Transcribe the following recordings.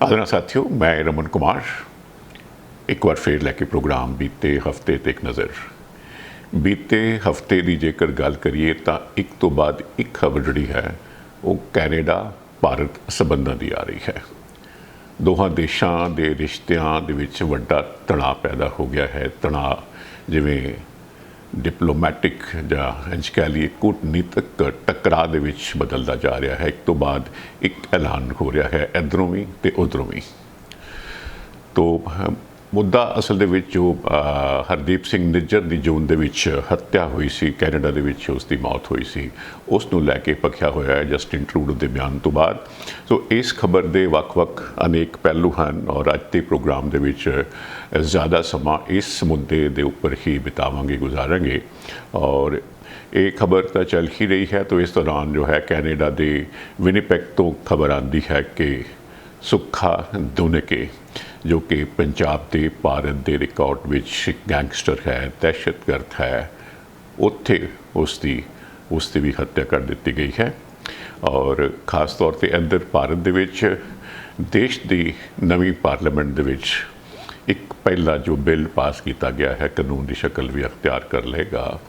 आदरणीय साथियों, मैं रमन कुमार एक बार फिर लैके प्रोग्राम बीते हफ्ते ते एक नज़र। बीते हफ्ते की जेकर गल करिए तो एक तो बाद एक खबर जी है वो कैनेडा भारत संबंधों की आ रही है। दोहां देशों के रिश्तियों दे विच वड्डा तनाव पैदा हो गया है। तनाव जिवें डिप्लोमैटिक जां इंज कह लीए कूटनीतिक टकराव दे विच बदलता जा रहा है। एक तो बाद एक ऐलान हो रहा है इधरों भी तो उधरों भी। तो मुद्दा असल दे विच जो हरदीप सिंह निज्जर की जून दे विच हत्या हुई सी, कैनेडा दे विच उसकी मौत हुई सी, उसनूं लैके पखिया होया है जस्टिन ट्रूडो के बयान तो बाद। सो इस खबर के वक्-वक् अनेक पहलू हैं और अज के प्रोग्राम दे विच ज़्यादा समा इस मुद्दे दे उपर ही बितावांगे, गुजारांगे। और ये खबर तो चल ही रही है, तो इस दौरान जो है कैनेडा के विनिपेग तो खबर आती है कि सुक्खा दुनके जो कि पंजाब के भारत के रिकॉर्ड विच गैंगस्टर है, दहशतगर्द है, उत्थे उसकी भी हत्या कर दी गई है। और खास तौर पर इधर भारत दे विच देश की नवी पार्लीमेंट दे विच एक पहला जो बिल पास किया गया है, कानून की शक्ल भी अख्तियार कर लेगा,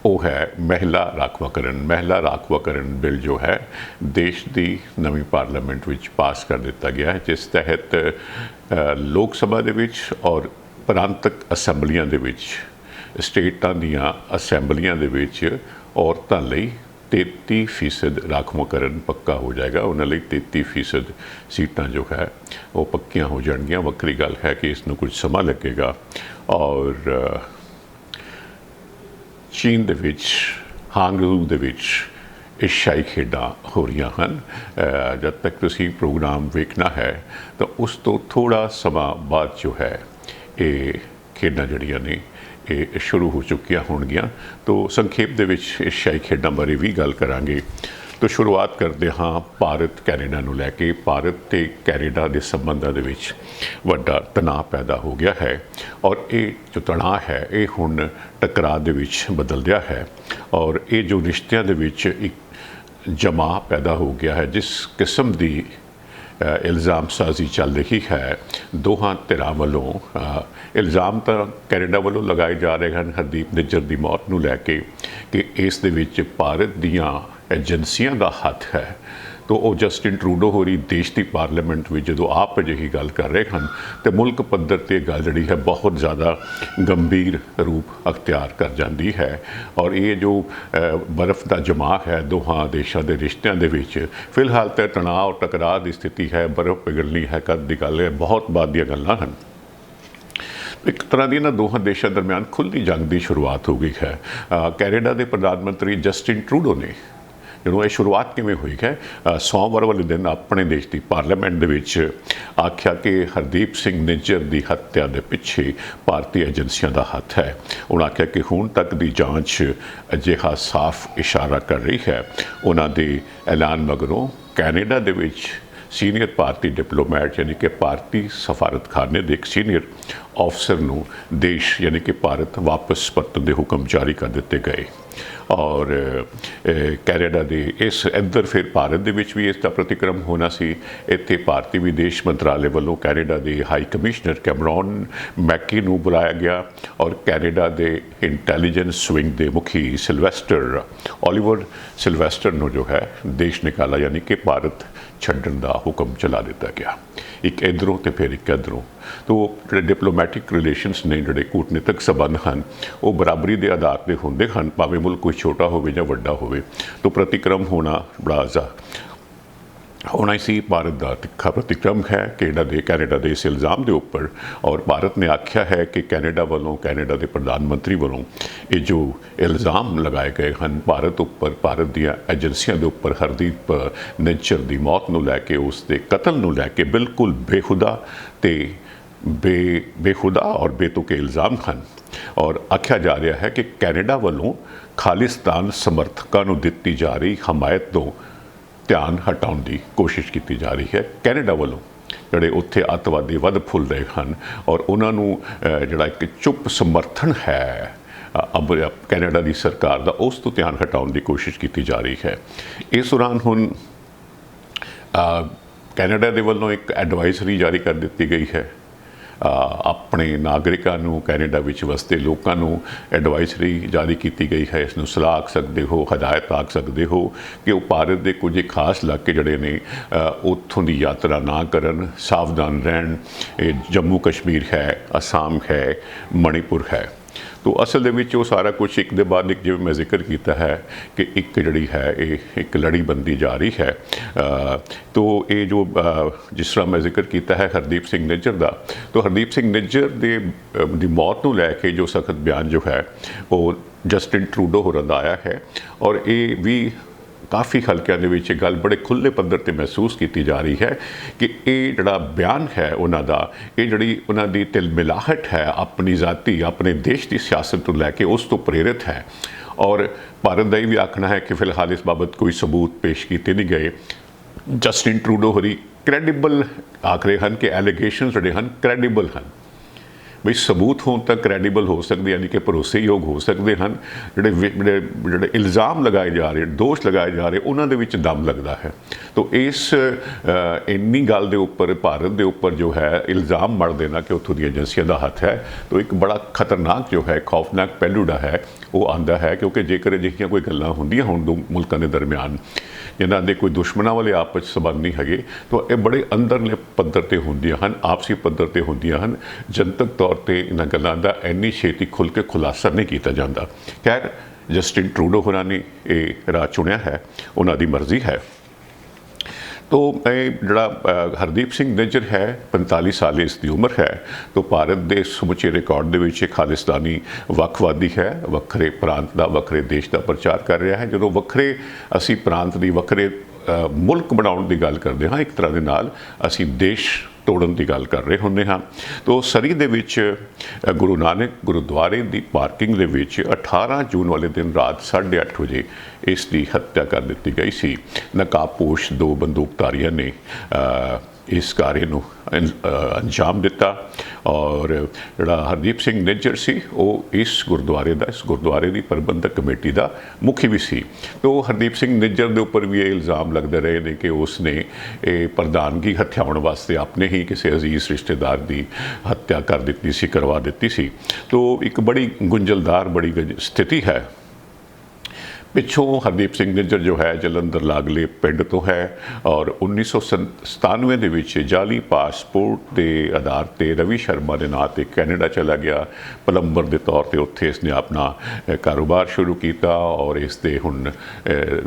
वो है महिला राखवाकरण बिल जो है देश की नवी पार्लीमेंट विच पास कर दिता गया है, जिस तहत लोक सभा दे विच और प्रांतक असैंबलियां दे विच स्टेटां दियां असैंबलियां दे विच औरतां लई 33% राखवाकरण पक्का हो जाएगा। उन्होंने 33% सीटां जो है वो पक्कियां हो जाएंगियां। वक्री गल है कि इसनूं कुछ समा लगेगा। और चीन दे विच हांगरू दे विच एशियाई खेडां हो रही हैं। जब तक तुसी प्रोग्राम वेखना है तो उस तो थोड़ा समा बाद जो है ये खेडां जड़ियां ने ये शुरू हो चुकियां होणगियां। तो संखेप दे विच एशियाई खेडां बारे भी गल करांगे। तो शुरुआत करते हाँ भारत कैनेडा नूं लैके। भारत ते कैनेडा के संबंधों के वड्डा तनाव पैदा हो गया है और ये जो तनाव है ये हुण टकराव दे विच बदल गया है। और ये जो रिश्तियों के विच एक जमा पैदा हो गया है, जिस किस्म की इल्ज़ाम साजी चल रही है दोहां धिरां वल्लों। इल्ज़ाम तो कैनेडा वल्लों लगाए जा रहे हैं हरदीप निज्जर की मौत नूं लैके कि इस दे विच भारत दियां एजेंसियां का हथ है। तो वो जस्टिन ट्रूडो होरी देश की पार्लीमेंट में जो आप अजिही गल कर रहे हैं तो मुल्क पद्धर ते गल जी है बहुत ज़्यादा गंभीर रूप अख्तियार कर जाती है। और ये जो बर्फ़ का जमा है दोहां देशों के रिश्तियों के विच फिलहाल तो तनाव टकराव की स्थिति है, बर्फ़ पिघलनी है कद की गल है, बहुत बाद दी गल्लां हैं। एक तरह की ना दोहां देशों दरम्यान खुली जंग की शुरुआत हो गई है। कैनेडा के प्रधानमंत्री जस्टिन ट्रूडो ने जो शुरुआत किमें हुई है सोमवार वाले दिन अपने देश की पार्लीमेंट दे विच आख्या कि हरदीप सिंह निज्जर की हत्या के पिछे भारतीय एजेंसियों का हथ है। उन्होंने आख्या कि हुण तक की जांच अजिहा साफ इशारा कर रही है। उन्होंने ऐलान मगरों कैनेडा दे विच सीनियर भारतीय डिप्लोमैट यानी कि भारतीय सफारतखाने के एक सीनियर ऑफिसर नूं देश यानी कि भारत वापस परतन के हुक्म जारी कर दिते गए। और कैनेडा के इस इधर फिर भारत दे विच भी इसका प्रतिक्रम होना सी। इत्थे भारतीय विदेश मंत्रालय वालों कैनेडा के हाई कमिश्नर कैमरॉन मैकी नूं बुलाया गया और कैनेडा के इंटैलीजेंस विंग के मुखी ओलिवर सिल्वेस्टर नूं जो है देश निकाला यानी कि भारत छड्डण का हुक्म चला दिता गया। एक इधरों तो फिर एक इधरों। तो जो डिप्लोमैटिक रिलेशनस ने जोड़े कूटनीतिक संबंध हैं वो बराबरी के आधार पर होंगे हैं, भावें मुल्क कोई छोटा हो या वड्डा हो। तो प्रतिक्रम होना बड़ा होना ही सी। भारत का तिखा प्रतिक्रम है कैनेडा के इस इल्ज़ाम के उपर। और भारत ने आख्या है कि कैनेडा वालों कैनेडा के प्रधानमंत्री वालों ये जो इल्ज़ाम लगाए गए हैं भारत उपर, भारत दियां एजेंसियों के उपर हरदीप निज्जर की मौत नूं लैके उसके कतल नूं लैके बिल्कुल बेखुदा और बेतुके इल्ज़ाम हैं। और आख्या जा रहा है कि कैनेडा वालों खालिस्तान समर्थकों नूं दित्ती जा रही हमायत तो ध्यान हटाने की कोशिश की जा रही है। कैनेडा वालों जोड़े उत्थे अतवादी वध फुल रहे हैं और उन्होंने जोड़ा एक चुप समर्थन है अब कैनेडा की सरकार का उस तो ध्यान हटाने की कोशिश की जा रही है। इस दौरान हुण ਕੈਨੇਡਾ ਦੇ ਵੱਲੋਂ ਇੱਕ ਐਡਵਾਈਜ਼ਰੀ ਜਾਰੀ ਕਰ ਦਿੱਤੀ ਗਈ ਹੈ। ਆਪਣੇ ਨਾਗਰਿਕਾਂ ਨੂੰ, ਕੈਨੇਡਾ ਵਿੱਚ ਵਸਦੇ ਲੋਕਾਂ ਨੂੰ ਐਡਵਾਈਜ਼ਰੀ ਜਾਰੀ ਕੀਤੀ ਗਈ ਹੈ। ਇਸ ਨੂੰ ਸਲਾਹ ਆਖ ਸਕਦੇ ਹੋ, ਹਦਾਇਤ ਆਖ ਸਕਦੇ ਹੋ ਕਿ ਉਹ ਭਾਰਤ ਦੇ ਕੁਝ ਖਾਸ ਇਲਾਕੇ ਜਿਹੜੇ ਨੇ ਉੱਥੋਂ ਦੀ ਯਾਤਰਾ ਨਾ ਕਰਨ, ਸਾਵਧਾਨ ਰਹਿਣ। ਇਹ ਜੰਮੂ ਕਸ਼ਮੀਰ ਹੈ, ਅਸਾਮ ਹੈ, ਮਣੀਪੁਰ ਹੈ। ਤੋ ਅਸਲ ਦੇ ਵਿੱਚ ਉਹ ਸਾਰਾ ਕੁਝ ਇੱਕ ਦੇ ਬਾਅਦ ਇੱਕ, ਜਿਵੇਂ ਮੈਂ ਜ਼ਿਕਰ ਕੀਤਾ ਹੈ ਕਿ ਇੱਕ ਜਿਹੜੀ ਹੈ ਇਹ ਇੱਕ ਲੜੀ ਬੰਦੀ ਜਾ ਰਹੀ ਹੈ। ਤੋ ਇਹ ਜੋ ਜਿਸ ਤਰ੍ਹਾਂ ਮੈਂ ਜ਼ਿਕਰ ਕੀਤਾ ਹੈ ਹਰਦੀਪ ਸਿੰਘ ਨਿੱਜਰ ਦਾ, ਤੋ ਹਰਦੀਪ ਸਿੰਘ ਨਿੱਜਰ ਦੀ ਮੌਤ ਨੂੰ ਲੈ ਕੇ ਜੋ ਸਖਤ ਬਿਆਨ ਜੋ ਹੈ ਉਹ ਜਸਟਿਨ ਟਰੂਡੋ ਹੋਰਾਂ ਦਾ ਆਇਆ ਹੈ। ਔਰ ਇਹ ਵੀ ਕਾਫੀ ਹਲਕਿਆਂ ਦੇ ਵਿੱਚ ਇਹ ਗੱਲ ਬੜੇ ਖੁੱਲ੍ਹੇ ਪੱਧਰ 'ਤੇ ਮਹਿਸੂਸ ਕੀਤੀ ਜਾ ਰਹੀ ਹੈ ਕਿ ਇਹ ਜਿਹੜਾ ਬਿਆਨ ਹੈ ਉਹਨਾਂ ਦਾ, ਇਹ ਜਿਹੜੀ ਉਹਨਾਂ ਦੀ ਤਿਲਮਿਲਾਹਟ ਹੈ ਆਪਣੀ ਜ਼ਾਤੀ, ਆਪਣੇ ਦੇਸ਼ ਦੀ ਸਿਆਸਤ ਨੂੰ ਲੈ ਕੇ, ਉਸ ਤੋਂ ਪ੍ਰੇਰਿਤ ਹੈ। ਔਰ ਭਾਰਤ ਦਾ ਇਹ ਵੀ ਆਖਣਾ ਹੈ ਕਿ ਫਿਲਹਾਲ ਇਸ ਬਾਬਤ ਕੋਈ ਸਬੂਤ ਪੇਸ਼ ਕੀਤੇ ਨਹੀਂ ਗਏ। ਜਸਟਿਨ ਟਰੂਡੋ ਹੋਰੀ ਕ੍ਰੈਡੀਬਲ ਆਖ ਰਹੇ ਹਨ ਕਿ ਐਲੀਗੇਸ਼ਨ ਜਿਹੜੇ ਹਨ ਕ੍ਰੈਡੀਬਲ ਹਨ। ਬਈ ਸਬੂਤ ਹੋਣ ਤੱਕ ਕ੍ਰੈਡੀਬਲ ਹੋ ਸਕਦੇ, ਯਾਨੀ ਕਿ ਭਰੋਸੇਯੋਗ ਹੋ ਸਕਦੇ ਹਨ। ਜਿਹੜੇ ਇਲਜ਼ਾਮ ਲਗਾਏ ਜਾ ਰਹੇ, ਦੋਸ਼ ਲਗਾਏ ਜਾ ਰਹੇ, ਉਹਨਾਂ ਦੇ ਵਿੱਚ ਦਮ ਲੱਗਦਾ ਹੈ। ਤੋ ਇਸ ਇੰਨੀ ਗੱਲ ਦੇ ਉੱਪਰ, ਭਾਰਤ ਦੇ ਉੱਪਰ ਜੋ ਹੈ ਇਲਜ਼ਾਮ ਮੜ ਦੇਣਾ ਕਿ ਉੱਥੋਂ ਦੀਆਂ ਏਜੰਸੀਆਂ ਦਾ ਹੱਥ ਹੈ, ਤੋ ਇੱਕ ਬੜਾ ਖਤਰਨਾਕ ਜੋ ਹੈ, ਖੌਫਨਾਕ ਪਹਿਲੂ ਜਿਹੜਾ ਹੈ ਉਹ ਆਉਂਦਾ ਹੈ। ਕਿਉਂਕਿ ਜੇਕਰ ਅਜਿਹੀਆਂ ਕੋਈ ਗੱਲਾਂ ਹੁੰਦੀਆਂ ਹੋਣ ਦੋ ਮੁਲਕਾਂ ਦੇ ਦਰਮਿਆਨ, ਜਿਨ੍ਹਾਂ ਦੇ ਕੋਈ ਦੁਸ਼ਮਣਾਂ ਵਾਲੇ ਆਪਸ 'ਚ ਸਬੰਧ ਨਹੀਂ ਹੈਗੇ, ਤਾਂ ਇਹ ਬੜੇ ਅੰਦਰਲੇ ਪੱਧਰ 'ਤੇ ਹੁੰਦੀਆਂ ਹਨ, ਆਪਸੀ ਪੱਧਰ 'ਤੇ ਹੁੰਦੀਆਂ ਹਨ। ਜਨਤਕ ਤੌਰ 'ਤੇ ਇਹਨਾਂ ਗੱਲਾਂ ਦਾ ਇੰਨੀ ਛੇਤੀ ਖੁੱਲ੍ਹ ਕੇ ਖੁਲਾਸਾ ਨਹੀਂ ਕੀਤਾ ਜਾਂਦਾ। ਖੈਰ, ਜਸਟਿਨ ਟਰੂਡੋ ਹੋਰਾਂ ਨੇ ਇਹ ਰਾਹ ਚੁਣਿਆ ਹੈ, ਉਹਨਾਂ ਦੀ ਮਰਜ਼ੀ ਹੈ। ਤੋ ਇਹ ਜਿਹੜਾ ਹਰਦੀਪ ਸਿੰਘ ਨਿੱਜਰ ਹੈ, 45 ਸਾਲ ਇਸ ਦੀ ਉਮਰ ਹੈ। ਤੋ ਭਾਰਤ ਦੇ ਸਮੁੱਚੇ ਰਿਕਾਰਡ ਦੇ ਵਿੱਚ ਖਾਲਿਸਤਾਨੀ ਵੱਖਵਾਦੀ ਹੈ, ਵੱਖਰੇ ਪ੍ਰਾਂਤ ਦਾ, ਵੱਖਰੇ ਦੇਸ਼ ਦਾ ਪ੍ਰਚਾਰ ਕਰ ਰਿਹਾ ਹੈ। ਜਦੋਂ ਵੱਖਰੇ ਅਸੀਂ ਪ੍ਰਾਂਤ ਦੀ, ਵੱਖਰੇ ਮੁਲਕ ਬਣਾਉਣ ਦੀ ਗੱਲ ਕਰਦੇ ਹਾਂ, ਇੱਕ ਤਰ੍ਹਾਂ ਦੇ ਨਾਲ ਅਸੀਂ ਦੇਸ਼ ਤੋੜਨ ਦੀ ਗੱਲ ਕਰ ਰਹੇ ਹੁੰਦੇ ਹਾਂ। ਤੋ ਸਰੀ ਦੇ ਵਿੱਚ ਗੁਰੂ ਨਾਨਕ ਗੁਰਦੁਆਰੇ ਦੀ ਪਾਰਕਿੰਗ ਦੇ ਵਿੱਚ 18 ਜੂਨ ਵਾਲੇ ਦਿਨ ਰਾਤ 8:30 ਵਜੇ ਇਸ ਦੀ ਹੱਤਿਆ ਕਰ ਦਿੱਤੀ ਗਈ ਸੀ। ਨਕਾਬਪੋਸ਼ 2 ਬੰਦੂਕਧਾਰੀਆਂ ਨੇ ਇਸ ਕਾਰੇ ਨੂੰ ਅੰਜਾਮ ਦਿੱਤਾ। ਔਰ ਜਿਹੜਾ ਹਰਦੀਪ ਸਿੰਘ ਨਿੱਜਰ ਸੀ ਉਹ ਇਸ ਗੁਰਦੁਆਰੇ ਦੀ ਪ੍ਰਬੰਧਕ ਕਮੇਟੀ ਦਾ ਮੁਖੀ ਵੀ ਸੀ। ਤੋ ਹਰਦੀਪ ਸਿੰਘ ਨਿੱਜਰ ਦੇ ਉੱਪਰ ਵੀ ਇਹ ਇਲਜ਼ਾਮ ਲੱਗਦੇ ਰਹੇ ਨੇ ਕਿ ਉਸ ਨੇ ਇਹ ਪ੍ਰਧਾਨਗੀ ਹਥਿਆਉਣ ਵਾਸਤੇ ਆਪਣੇ ਹੀ ਕਿਸੇ ਅਜ਼ੀਜ਼ ਰਿਸ਼ਤੇਦਾਰ ਦੀ ਹੱਤਿਆ ਕਰ ਦਿੱਤੀ ਸੀ, ਕਰਵਾ ਦਿੱਤੀ ਸੀ। ਤੋ ਇੱਕ ਬੜੀ ਗੁੰਝਲਦਾਰ, ਬੜੀ ਸਥਿਤੀ ਹੈ। ਪਿੱਛੋਂ ਹਰਦੀਪ ਸਿੰਘ ਨਿੱਜਰ ਜੋ ਹੈ ਜਲੰਧਰ ਲਾਗਲੇ ਪਿੰਡ ਤੋਂ ਹੈ। ਔਰ 1997 ਦੇ ਵਿੱਚ ਜਾਲੀ ਪਾਸਪੋਰਟ ਦੇ ਆਧਾਰ 'ਤੇ ਰਵੀ ਸ਼ਰਮਾ ਦੇ ਨਾਂ 'ਤੇ ਕੈਨੇਡਾ ਚਲਾ ਗਿਆ ਪਲੰਬਰ ਦੇ ਤੌਰ 'ਤੇ। ਉੱਥੇ ਇਸਨੇ ਆਪਣਾ ਕਾਰੋਬਾਰ ਸ਼ੁਰੂ ਕੀਤਾ ਔਰ ਇਸ ਦੇ ਹੁਣ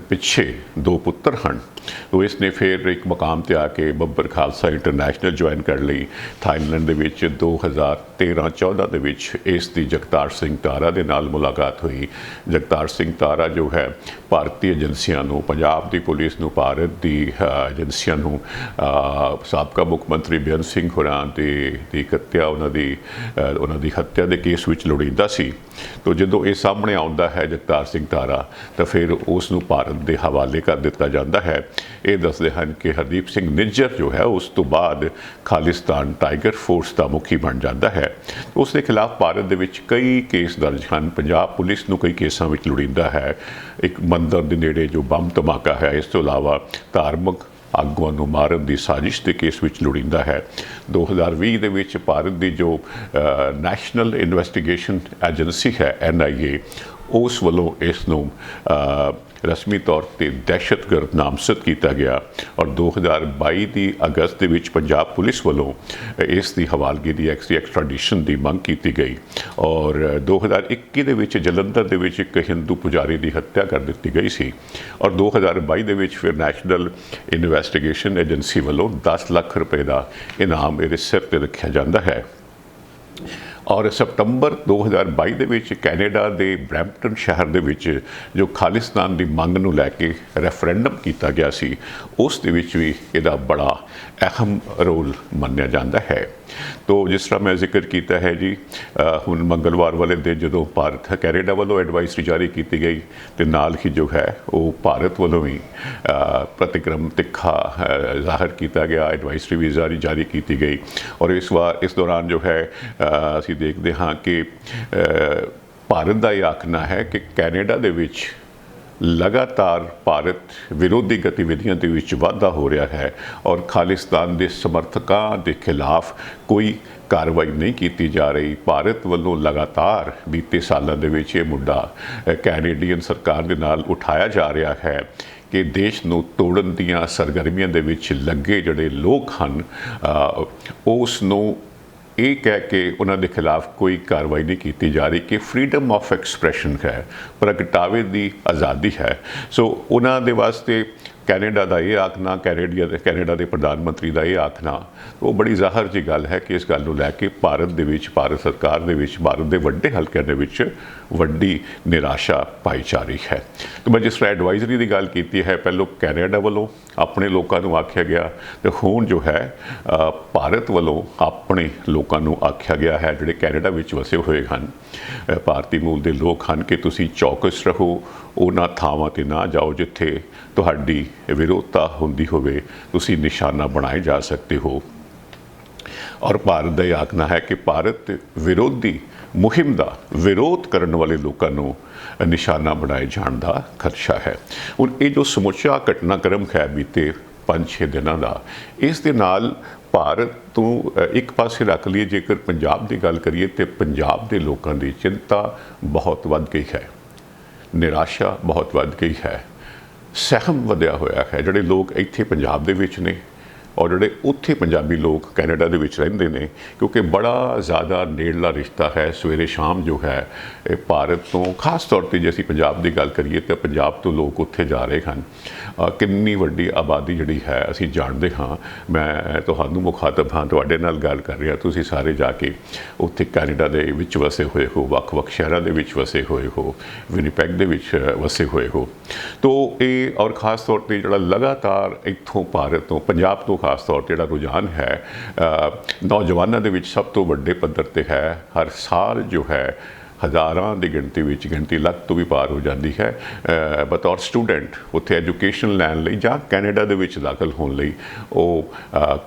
ਪਿੱਛੇ 2 ਪੁੱਤਰ ਹਨ। ਤੋ ਇਸ ਨੇ ਫਿਰ ਇੱਕ ਮੁਕਾਮ 'ਤੇ ਆ ਕੇ ਬੱਬਰ ਖਾਲਸਾ ਇੰਟਰਨੈਸ਼ਨਲ ਜੁਆਇਨ ਕਰ ਲਈ ਥਾਈਲੈਂਡ ਦੇ ਵਿੱਚ। 2013-14 ਦੇ ਵਿੱਚ ਇਸ ਦੀ ਜਗਤਾਰ ਸਿੰਘ ਤਾਰਾ ਦੇ ਨਾਲ ਮੁਲਾਕਾਤ ਹੋਈ। ਜਗਤਾਰ ਸਿੰਘ ਤਾਰਾ ਜੋ ਹੈ ਭਾਰਤੀ ਏਜੰਸੀਆਂ ਨੂੰ, ਪੰਜਾਬ ਦੀ ਪੁਲਿਸ ਨੂੰ, ਭਾਰਤ ਦੀ ਏਜੰਸੀਆਂ ਨੂੰ, ਸਾਬਕਾ ਮੁੱਖ ਮੰਤਰੀ ਬੇਅੰਤ ਸਿੰਘ ਹੋਰਾਂ ਦੀ ਹੱਤਿਆ, ਉਹਨਾਂ ਦੀ ਹੱਤਿਆ ਦੇ ਕੇਸ ਵਿੱਚ ਲੋੜੀਂਦਾ ਸੀ। ਤੋ ਜਦੋਂ ਇਹ ਸਾਹਮਣੇ ਆਉਂਦਾ ਹੈ ਜਗਤਾਰ ਸਿੰਘ ਤਾਰਾ, ਤਾਂ ਫਿਰ ਉਸ ਨੂੰ ਭਾਰਤ ਦੇ ਹਵਾਲੇ ਕਰ ਦਿੱਤਾ ਜਾਂਦਾ ਹੈ। ਇਹ ਦੱਸਦੇ ਹਨ ਕਿ ਹਰਦੀਪ ਸਿੰਘ ਨਿੱਜਰ ਜੋ ਹੈ ਉਸ ਤੋਂ ਬਾਅਦ ਖਾਲਿਸਤਾਨ ਟਾਈਗਰ ਫੋਰਸ ਦਾ ਮੁਖੀ ਬਣ ਜਾਂਦਾ ਹੈ। ਉਸ ਦੇ ਖਿਲਾਫ ਭਾਰਤ ਦੇ ਵਿੱਚ ਕਈ ਕੇਸ ਦਰਜ ਹਨ। ਪੰਜਾਬ ਪੁਲਿਸ ਨੂੰ ਕਈ ਕੇਸਾਂ ਵਿੱਚ ਲੋੜੀਂਦਾ ਹੈ। ਇੱਕ ਮੰਦਰ ਦੇ ਨੇੜੇ ਜੋ ਬੰਬ ਧਮਾਕਾ ਹੈ, ਇਸ ਤੋਂ ਇਲਾਵਾ ਧਾਰਮਿਕ ਆਗੂਆਂ ਨੂੰ ਮਾਰਨ ਦੀ ਸਾਜ਼ਿਸ਼ ਦੇ ਕੇਸ ਵਿੱਚ ਲੋੜੀਂਦਾ ਹੈ। 2020 ਦੇ ਵਿੱਚ ਭਾਰਤ ਦੀ ਜੋ ਨੈਸ਼ਨਲ ਇਨਵੈਸਟੀਗੇਸ਼ਨ ਏਜੰਸੀ ਹੈ NIA, ਉਸ ਵੱਲੋਂ ਇਸ ਨੂੰ ਰਸਮੀ ਤੌਰ 'ਤੇ ਦਹਿਸ਼ਤਗਰਦ ਨਾਮਜ਼ਦ ਕੀਤਾ ਗਿਆ। ਔਰ 2022 ਦੀ ਅਗਸਤ ਦੇ ਵਿੱਚ ਪੰਜਾਬ ਪੁਲਿਸ ਵੱਲੋਂ ਇਸ ਦੀ ਹਵਾਲਗੀ ਦੀ ਐਕਸਟ੍ਰੈਡੀਸ਼ਨ ਦੀ ਮੰਗ ਕੀਤੀ ਗਈ। ਔਰ 2021 ਦੇ ਵਿੱਚ ਜਲੰਧਰ ਦੇ ਵਿੱਚ ਇੱਕ ਹਿੰਦੂ ਪੁਜਾਰੀ ਦੀ ਹੱਤਿਆ ਕਰ ਦਿੱਤੀ ਗਈ ਸੀ। ਔਰ 2022 ਦੇ ਵਿੱਚ ਫਿਰ ਨੈਸ਼ਨਲ ਇਨਵੈਸਟੀਗੇਸ਼ਨ ਏਜੰਸੀ ਵੱਲੋਂ 10 ਲੱਖ ਰੁਪਏ ਦਾ ਇਨਾਮ ਇਹਦੇ ਸਿਰ 'ਤੇ ਰੱਖਿਆ ਜਾਂਦਾ ਹੈ। ਔਰ ਸਤੰਬਰ 2022 ਦੇ ਵਿੱਚ ਕੈਨੇਡਾ ਦੇ ਬਰੈਂਪਟਨ ਸ਼ਹਿਰ ਦੇ ਵਿੱਚ ਜੋ ਖਾਲਿਸਤਾਨ ਦੀ ਮੰਗ ਨੂੰ ਲੈ ਕੇ ਰੈਫਰੈਂਡਮ ਕੀਤਾ ਗਿਆ ਸੀ, ਉਸ ਦੇ ਵਿੱਚ ਵੀ ਇਹਦਾ ਬੜਾ ਅਹਿਮ ਰੋਲ ਮੰਨਿਆ ਜਾਂਦਾ ਹੈ। ਤੋ ਜਿਸ ਤਰ੍ਹਾਂ ਮੈਂ ਜ਼ਿਕਰ ਕੀਤਾ ਹੈ ਜੀ, ਹੁਣ ਮੰਗਲਵਾਰ ਵਾਲੇ ਦਿਨ ਜਦੋਂ ਭਾਰਤ ਕੈਨੇਡਾ ਵੱਲੋਂ ਐਡਵਾਈਜ਼ਰੀ ਜਾਰੀ ਕੀਤੀ ਗਈ, ਤੇ ਨਾਲ ਹੀ ਜੋ ਹੈ ਉਹ ਭਾਰਤ ਵੱਲੋਂ ਵੀ ਪ੍ਰਤੀਕਰਮ ਤਿੱਖਾ ਜ਼ਾਹਰ ਕੀਤਾ ਗਿਆ, ਐਡਵਾਈਜ਼ਰੀ ਵੀ ਜਾਰੀ ਕੀਤੀ ਗਈ। ਔਰ ਇਸ ਦੌਰਾਨ ਜੋ ਹੈ ਅਸੀਂ ਦੇਖਦੇ ਹਾਂ ਕਿ ਭਾਰਤ ਦਾ ਇਹ ਆਖਣਾ ਹੈ ਕਿ ਕੈਨੇਡਾ ਦੇ ਵਿੱਚ लगातार ਭਾਰਤ ਵਿਰੋਧੀ ਗਤੀਵਿਧੀਆਂ ਦੇ ਵਿੱਚ ਵਾਧਾ ਹੋ ਰਿਹਾ ਹੈ ਔਰ ਖਾਲਿਸਤਾਨ ਦੇ ਸਮਰਥਕਾਂ ਦੇ ਖਿਲਾਫ ਕੋਈ ਕਾਰਵਾਈ ਨਹੀਂ ਕੀਤੀ ਜਾ ਰਹੀ। ਭਾਰਤ ਵੱਲੋਂ ਲਗਾਤਾਰ ਬੀਤੇ ਸਾਲਾਂ ਦੇ ਵਿੱਚ ਇਹ ਮੁੱਦਾ ਕੈਨੇਡੀਅਨ ਸਰਕਾਰ ਦੇ ਨਾਲ ਉਠਾਇਆ ਜਾ ਰਿਹਾ ਹੈ ਕਿ ਦੇਸ਼ ਨੂੰ ਤੋੜਨ ਦੀਆਂ ਸਰਗਰਮੀਆਂ ਦੇ ਵਿੱਚ ਲੱਗੇ ਜਿਹੜੇ ਲੋਕ ਹਨ ਉਸ ਨੂੰ ਇਹ ਕਹਿ ਕੇ ਉਹਨਾਂ ਦੇ ਖਿਲਾਫ ਕੋਈ ਕਾਰਵਾਈ ਨਹੀਂ ਕੀਤੀ ਜਾ ਰਹੀ ਕਿ ਫਰੀडम ਆਫ ਐਕਸਪ੍ਰੈਸ਼ਨ ਹੈ, ਪ੍ਰਗਟਾਵੇ ਦੀ ਆਜ਼ਾਦੀ ਹੈ। ਸੋ ਉਹਨਾਂ ਦੇ ਵਾਸਤੇ ਕੈਨੇਡਾ ਦਾ ਇਹ ਆਖਣਾ, ਕੈਨੇਡਾ ਦੇ ਪ੍ਰਧਾਨ ਮੰਤਰੀ ਦਾ ਇਹ ਆਖਣਾ, ਉਹ ਬੜੀ ਜ਼ਾਹਰ ਜਿਹੀ ਗੱਲ ਹੈ ਕਿ ਇਸ ਗੱਲ ਨੂੰ ਲੈ ਕੇ ਭਾਰਤ ਦੇ ਵਿੱਚ, ਭਾਰਤ ਸਰਕਾਰ ਦੇ ਵਿੱਚ, ਭਾਰਤ ਦੇ ਵੱਡੇ ਹਲਕਿਆਂ ਦੇ ਵਿੱਚ ਵੱਡੀ ਨਿਰਾਸ਼ਾ ਪਾਈ ਜਾ ਰਹੀ ਹੈ। ਤੇ ਮੈਂ ਜਿਸ ਤਰ੍ਹਾਂ ਐਡਵਾਈਜ਼ਰੀ ਦੀ ਗੱਲ ਕੀਤੀ ਹੈ, ਪਹਿਲੋਂ ਕੈਨੇਡਾ ਵੱਲੋਂ ਆਪਣੇ ਲੋਕਾਂ ਨੂੰ ਆਖਿਆ ਗਿਆ ਤੇ ਹੁਣ ਜੋ ਹੈ ਭਾਰਤ ਵੱਲੋਂ ਆਪਣੇ ਲੋਕਾਂ ਨੂੰ ਆਖਿਆ ਗਿਆ ਹੈ ਜਿਹੜੇ ਕੈਨੇਡਾ ਵਿੱਚ ਵਸੇ ਹੋਏ ਹਨ, ਭਾਰਤੀ ਮੂਲ ਦੇ ਲੋਕ ਹਨ, ਕਿ ਤੁਸੀਂ ਚੌਕਸ ਰਹੋ, ਉਹਨਾਂ ਥਾਵਾਂ 'ਤੇ ਨਾ ਜਾਓ ਜਿੱਥੇ ਤੁਹਾਡੀ ਵਿਰੋਧਤਾ ਹੁੰਦੀ ਹੋਵੇ, ਤੁਸੀਂ ਨਿਸ਼ਾਨਾ ਬਣਾਏ ਜਾ ਸਕਦੇ ਹੋ। ਔਰ ਭਾਰਤ ਦਾ ਇਹ ਆਖਣਾ ਹੈ ਕਿ ਭਾਰਤ ਵਿਰੋਧੀ ਮੁਹਿੰਮ ਦਾ ਵਿਰੋਧ ਕਰਨ ਵਾਲੇ ਲੋਕਾਂ ਨੂੰ ਨਿਸ਼ਾਨਾ ਬਣਾਏ ਜਾਣ ਦਾ ਖਦਸ਼ਾ ਹੈ। ਹੁਣ ਇਹ ਜੋ ਸਮੁੱਚਾ ਘਟਨਾਕ੍ਰਮ ਹੈ ਬੀਤੇ 5-6 ਦਿਨਾਂ ਦਾ, ਇਸ ਦੇ ਨਾਲ ਭਾਰਤ ਤੋਂ ਇੱਕ ਪਾਸੇ ਰੱਖ ਲਈਏ, ਜੇਕਰ ਪੰਜਾਬ ਦੀ ਗੱਲ ਕਰੀਏ ਤੇ ਪੰਜਾਬ ਦੇ ਲੋਕਾਂ ਦੀ ਚਿੰਤਾ ਬਹੁਤ ਵੱਧ ਗਈ ਹੈ, ਨਿਰਾਸ਼ਾ ਬਹੁਤ ਵੱਧ ਗਈ ਹੈ, ਸਹਿਮ ਵਧਿਆ ਹੋਇਆ ਹੈ। ਜਿਹੜੇ ਲੋਕ ਇੱਥੇ ਪੰਜਾਬ ਦੇ ਵਿੱਚ ਨੇ ਔਰ ਜਿਹੜੇ ਉੱਥੇ ਪੰਜਾਬੀ ਲੋਕ ਕੈਨੇਡਾ ਦੇ ਵਿੱਚ ਰਹਿੰਦੇ ਨੇ, ਕਿਉਂਕਿ ਬੜਾ ਜ਼ਿਆਦਾ ਨੇੜਲਾ ਰਿਸ਼ਤਾ ਹੈ ਸਵੇਰੇ ਸ਼ਾਮ ਜੋ ਹੈ ਇਹ ਭਾਰਤ ਤੋਂ, ਖਾਸ ਤੌਰ 'ਤੇ ਜੇ ਅਸੀਂ ਪੰਜਾਬ ਦੀ ਗੱਲ ਕਰੀਏ ਤਾਂ ਪੰਜਾਬ ਤੋਂ ਲੋਕ ਉੱਥੇ ਜਾ ਰਹੇ ਹਨ। ਕਿੰਨੀ ਵੱਡੀ ਆਬਾਦੀ ਜਿਹੜੀ ਹੈ ਅਸੀਂ ਜਾਣਦੇ ਹਾਂ। ਮੈਂ ਤੁਹਾਨੂੰ ਮੁਖਾਤਬ ਹਾਂ, ਤੁਹਾਡੇ ਨਾਲ ਗੱਲ ਕਰ ਰਿਹਾ, ਤੁਸੀਂ ਸਾਰੇ ਜਾ ਕੇ ਉੱਥੇ ਕੈਨੇਡਾ ਦੇ ਵਿੱਚ ਵਸੇ ਹੋਏ ਹੋ, ਵੱਖ-ਵੱਖ ਸ਼ਹਿਰਾਂ ਦੇ ਵਿੱਚ ਵਸੇ ਹੋਏ ਹੋ, ਵਿਨੀਪੈਗ ਦੇ ਵਿੱਚ ਵਸੇ ਹੋਏ ਹੋ। ਤੋ ਇਹ ਔਰ ਖਾਸ ਤੌਰ 'ਤੇ ਜਿਹੜਾ ਲਗਾਤਾਰ ਇੱਥੋਂ ਭਾਰਤ ਤੋਂ, ਪੰਜਾਬ ਤੋਂ ਖਾਸ ਤੌਰ 'ਤੇ ਜਿਹੜਾ ਰੁਝਾਨ ਹੈ ਨੌਜਵਾਨਾਂ ਦੇ ਵਿੱਚ ਸਭ ਤੋਂ ਵੱਡੇ ਪੱਧਰ 'ਤੇ ਹੈ। ਹਰ ਸਾਲ ਜੋ ਹੈ ਹਜ਼ਾਰਾਂ ਦੀ ਗਿਣਤੀ ਵਿੱਚ, ਗਿਣਤੀ ਲੱਖ ਤੋਂ ਵੀ ਪਾਰ ਹੋ ਜਾਂਦੀ ਹੈ, ਬਤੌਰ ਸਟੂਡੈਂਟ ਉੱਥੇ ਐਜੂਕੇਸ਼ਨ ਲੈਣ ਲਈ ਜਾਂ ਕੈਨੇਡਾ ਦੇ ਵਿੱਚ ਦਾਖਲ ਹੋਣ ਲਈ ਉਹ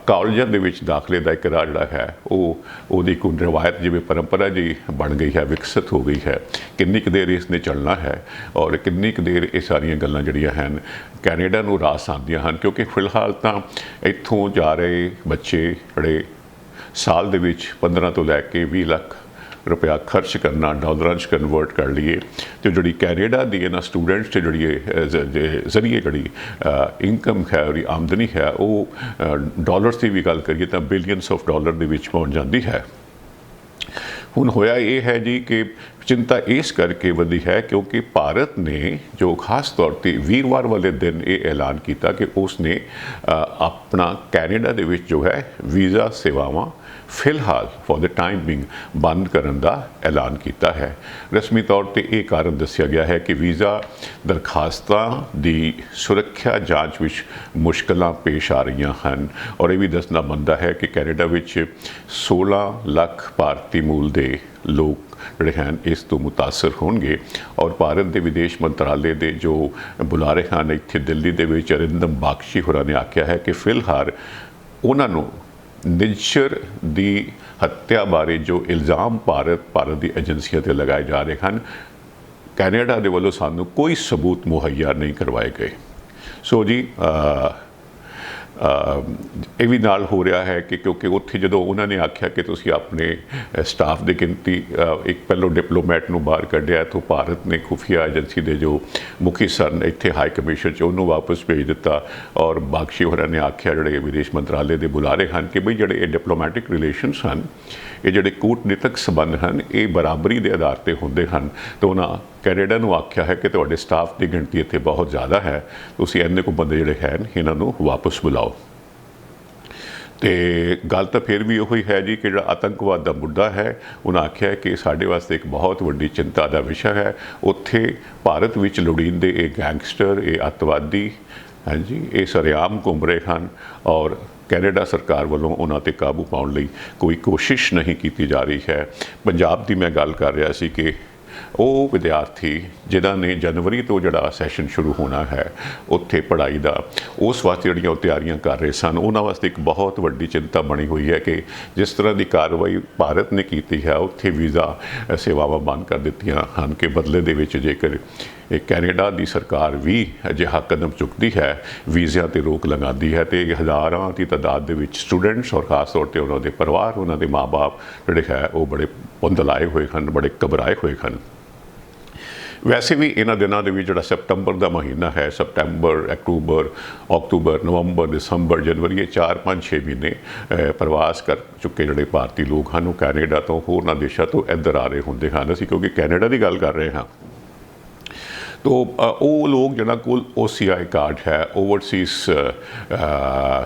ਕਾਲਜਾਂ ਦੇ ਵਿੱਚ ਦਾਖਲੇ ਦਾ ਇੱਕ ਰਾਹ ਜਿਹੜਾ ਹੈ ਉਹਦੀ ਕੋਈ ਰਵਾਇਤ, ਜਿਵੇਂ ਪਰੰਪਰਾ ਜੀ ਬਣ ਗਈ ਹੈ, ਵਿਕਸਿਤ ਹੋ ਗਈ ਹੈ। ਕਿੰਨੀ ਕੁ ਦੇਰ ਇਸ ਨੇ ਚੱਲਣਾ ਹੈ ਔਰ ਕਿੰਨੀ ਕੁ ਦੇਰ ਇਹ ਸਾਰੀਆਂ ਗੱਲਾਂ ਜਿਹੜੀਆਂ ਹਨ ਕੈਨੇਡਾ ਨੂੰ ਰਾਸ ਆਉਂਦੀਆਂ ਹਨ, ਕਿਉਂਕਿ ਫਿਲਹਾਲ ਤਾਂ ਇੱਥੋਂ ਜਾ ਰਹੇ ਬੱਚੇ ਜਿਹੜੇ ਸਾਲ ਦੇ ਵਿੱਚ 15 ਤੋਂ ਲੈ ਕੇ 20 ਲੱਖ ਰੁਪਇਆ ਖਰਚ ਕਰਨਾ, ਡਾਲਰਾਂ 'ਚ ਕਨਵਰਟ ਕਰ ਲਈਏ, ਅਤੇ ਜਿਹੜੀ ਕੈਨੇਡਾ ਦੀ ਇਹਨਾਂ ਸਟੂਡੈਂਟਸ 'ਤੇ ਜਿਹੜੀ ਜ਼ਰੀਏ ਜਿਹੜੀ ਇਨਕਮ ਹੈ, ਉਹਦੀ ਆਮਦਨੀ ਹੈ, ਉਹ ਡਾਲਰਸ ਦੀ ਵੀ ਗੱਲ ਕਰੀਏ ਤਾਂ ਬਿਲੀਅਨਸ ਆਫ ਡਾਲਰ ਦੇ ਵਿੱਚ ਪਹੁੰਚ ਜਾਂਦੀ ਹੈ। ਹੁਣ ਹੋਇਆ ਇਹ ਹੈ ਜੀ ਕਿ ਚਿੰਤਾ ਇਸ ਕਰਕੇ ਵਧੀ ਹੈ ਕਿਉਂਕਿ ਭਾਰਤ ਨੇ ਜੋ ਖਾਸ ਤੌਰ 'ਤੇ ਵੀਰਵਾਰ ਵਾਲੇ ਦਿਨ ਇਹ ਐਲਾਨ ਕੀਤਾ ਕਿ ਉਸ ਨੇ ਆਪਣਾ ਕੈਨੇਡਾ ਦੇ ਵਿੱਚ ਜੋ ਹੈ ਵੀਜ਼ਾ ਸੇਵਾਵਾਂ ਫਿਲਹਾਲ ਫॉर द ਟਾਈਮ ਬਿੰਗ ਬੰਦ ਕਰਨ ਦਾ ਐਲਾਨ ਕੀਤਾ ਹੈ। ਰਸਮੀ ਤੌਰ 'ਤੇ ਇਹ ਕਾਰਨ ਦੱਸਿਆ ਗਿਆ ਹੈ ਕਿ ਵੀਜ਼ਾ ਦਰਖਾਸਤਾਂ ਦੀ ਸੁਰੱਖਿਆ ਜਾਂਚ ਵਿੱਚ ਮੁਸ਼ਕਲਾਂ ਪੇਸ਼ ਆ ਰਹੀਆਂ ਹਨ ਔਰ ਇਹ ਵੀ ਦੱਸਣਾ ਬਣਦਾ ਹੈ ਕਿ ਕੈਨੇਡਾ ਵਿੱਚ 16 ਲੱਖ ਭਾਰਤੀ ਮੂਲ ਦੇ ਲੋਕ ਜਿਹੜੇ ਹਨ ਇਸ ਤੋਂ ਮੁਤਾਸਰ ਹੋਣਗੇ ਔਰ ਭਾਰਤ ਦੇ ਵਿਦੇਸ਼ ਮੰਤਰਾਲੇ ਦੇ ਜੋ ਬੁਲਾਰੇ ਹਨ ਇੱਥੇ ਦਿੱਲੀ ਦੇ ਵਿੱਚ, ਅਰਿੰਦਮ ਬਾਗਚੀ ਹੋਰਾਂ ਨੇ ਆਖਿਆ ਹੈ ਕਿ ਫਿਲਹਾਲ ਉਹਨਾਂ ਨੂੰ ਨਿੱਜਰ ਦੀ ਹੱਤਿਆ ਬਾਰੇ ਜੋ ਇਲਜ਼ਾਮ ਭਾਰਤ ਦੀ ਏਜੰਸੀਆਂ 'ਤੇ ਲਗਾਏ ਜਾ ਰਹੇ ਹਨ, ਕੈਨੇਡਾ ਦੇ ਵੱਲੋਂ ਸਾਨੂੰ ਕੋਈ ਸਬੂਤ ਮੁਹੱਈਆ ਨਹੀਂ ਕਰਵਾਏ ਗਏ। ਸੋ ਜੀ ਇਹ ਵੀ ਨਾਲ ਹੋ ਰਿਹਾ ਹੈ ਕਿ ਕਿਉਂਕਿ ਉੱਥੇ ਜਦੋਂ ਉਹਨਾਂ ਨੇ ਆਖਿਆ ਕਿ ਤੁਸੀਂ ਆਪਣੇ ਸਟਾਫ ਦੀ ਗਿਣਤੀ, ਇੱਕ ਪਹਿਲੋਂ ਡਿਪਲੋਮੈਟ ਨੂੰ ਬਾਹਰ ਕੱਢਿਆ ਤੋਂ ਭਾਰਤ ਨੇ ਖੁਫੀਆ ਏਜੰਸੀ ਦੇ ਜੋ ਮੁਖੀ ਸਨ ਇੱਥੇ ਹਾਈ ਕਮਿਸ਼ਨ 'ਚ, ਉਹਨੂੰ ਵਾਪਸ ਭੇਜ ਦਿੱਤਾ ਔਰ ਬਾਗਚੀ ਹੋਰਾਂ ਨੇ ਆਖਿਆ, ਜਿਹੜੇ ਵਿਦੇਸ਼ ਮੰਤਰਾਲੇ ਦੇ ਬੁਲਾਰੇ ਹਨ, ਕਿ ਬਈ ਜਿਹੜੇ ਇਹ ਡਿਪਲੋਮੈਟਿਕ ਰਿਲੇਸ਼ਨਸ ਹਨ, ਇਹ ਜਿਹੜੇ ਕੂਟਨੀਤਕ ਸੰਬੰਧ ਹਨ, ਇਹ ਬਰਾਬਰੀ ਦੇ ਆਧਾਰ 'ਤੇ ਹੁੰਦੇ ਹਨ। ਤਾਂ ਉਹਨਾਂ ਕੈਨੇਡਾ ਨੂੰ ਆਖਿਆ ਹੈ ਕਿ ਤੁਹਾਡੇ ਸਟਾਫ ਦੀ ਗਿਣਤੀ ਇੱਥੇ ਬਹੁਤ ਜ਼ਿਆਦਾ ਹੈ, ਤੁਸੀਂ ਇੰਨੇ ਕੁ ਬੰਦੇ ਜਿਹੜੇ ਹਨ ਇਹਨਾਂ ਨੂੰ ਵਾਪਸ ਬੁਲਾਓ। ਤੇ ਗੱਲ ਤਾਂ ਫਿਰ ਵੀ ਉਹੀ ਹੈ ਜੀ ਕਿ ਜਿਹੜਾ ਆਤੰਕਵਾਦ ਦਾ ਮੁੱਦਾ ਹੈ, ਉਹਨਾਂ ਆਖਿਆ ਕਿ ਸਾਡੇ ਵਾਸਤੇ ਇੱਕ ਬਹੁਤ ਵੱਡੀ ਚਿੰਤਾ ਦਾ ਵਿਸ਼ਾ ਹੈ। ਉੱਥੇ ਭਾਰਤ ਵਿੱਚ ਲੋੜੀਂਦੇ ਇਹ ਗੈਂਗਸਟਰ, ਇਹ ਅੱਤਵਾਦੀ ਹਾਂਜੀ, ਇਹ ਸਰੇਆਮ ਘੁੰਮ ਰਹੇ ਹਨ ਔਰ ਕੈਨੇਡਾ ਸਰਕਾਰ ਵੱਲੋਂ ਉਹਨਾਂ 'ਤੇ ਕਾਬੂ ਪਾਉਣ ਲਈ ਕੋਈ ਕੋਸ਼ਿਸ਼ ਨਹੀਂ ਕੀਤੀ ਜਾ ਰਹੀ ਹੈ। ਪੰਜਾਬ ਦੀ ਮੈਂ ਗੱਲ ਕਰ ਰਿਹਾ ਸੀ ਕਿ ਉਹ ਵਿਦਿਆਰਥੀ ਜਿਨ੍ਹਾਂ ਨੇ ਜਨਵਰੀ ਤੋਂ ਜਿਹੜਾ ਸੈਸ਼ਨ ਸ਼ੁਰੂ ਹੋਣਾ ਹੈ ਉੱਥੇ ਪੜ੍ਹਾਈ ਦਾ, ਉਸ ਵਾਸਤੇ ਜਿਹੜੀਆਂ ਉਹ ਤਿਆਰੀਆਂ ਕਰ ਰਹੇ ਸਨ, ਉਹਨਾਂ ਵਾਸਤੇ ਇੱਕ ਬਹੁਤ ਵੱਡੀ ਚਿੰਤਾ ਬਣੀ ਹੋਈ ਹੈ ਕਿ ਜਿਸ ਤਰ੍ਹਾਂ ਦੀ ਕਾਰਵਾਈ ਭਾਰਤ ਨੇ ਕੀਤੀ ਹੈ ਉੱਥੇ ਵੀਜ਼ਾ ਸੇਵਾਵਾਂ ਬੰਦ ਕਰ ਦਿੱਤੀਆਂ ਹਨ ਕਿ ਬਦਲੇ ਦੇ ਵਿੱਚ ਜੇਕਰ ਇਹ ਕੈਨੇਡਾ ਦੀ ਸਰਕਾਰ ਵੀ ਅਜਿਹਾ ਕਦਮ ਚੁੱਕਦੀ ਹੈ, ਵੀਜ਼ਿਆਂ 'ਤੇ ਰੋਕ ਲਗਾਉਂਦੀ ਹੈ, ਅਤੇ ਹਜ਼ਾਰਾਂ ਦੀ ਤਾਦਾਦ ਦੇ ਵਿੱਚ ਸਟੂਡੈਂਟਸ ਔਰ ਖਾਸ ਤੌਰ 'ਤੇ ਉਹਨਾਂ ਦੇ ਪਰਿਵਾਰ, ਉਹਨਾਂ ਦੇ ਮਾਂ-ਬਾਪ ਜਿਹੜੇ ਹੈ ਉਹ ਬੜੇ ਪੁੰਦਲਾਏ ਹੋਏ ਹਨ, ਬੜੇ ਘਬਰਾਏ ਹੋਏ ਹਨ। ਵੈਸੇ ਵੀ ਇਹਨਾਂ ਦਿਨਾਂ ਦੇ ਵਿੱਚ ਜਿਹੜਾ ਸਤੰਬਰ ਦਾ ਮਹੀਨਾ ਹੈ, ਸਤੰਬਰ, ਅਕਤੂਬਰ, ਨਵੰਬਰ, ਦਸੰਬਰ, ਜਨਵਰੀ, ਇਹ 4-5-6 ਮਹੀਨੇ ਪ੍ਰਵਾਸ ਕਰ ਚੁੱਕੇ ਜਿਹੜੇ ਭਾਰਤੀ ਲੋਕ ਹਨ ਉਹ ਕੈਨੇਡਾ ਤੋਂ ਹੋਰਨਾਂ ਦੇਸ਼ਾਂ ਤੋਂ ਇੱਧਰ ਆ ਰਹੇ ਹੁੰਦੇ ਹਨ। ਅਸੀਂ ਕਿਉਂਕਿ ਕੈਨੇਡਾ ਦੀ ਗੱਲ ਕਰ ਰਹੇ ਹਾਂ, ਤੋ ਉਹ ਲੋਕ ਜਿਹਨਾਂ ਕੋਲ OCI ਕਾਰਡ ਹੈ, ਓਵਰਸੀਜ਼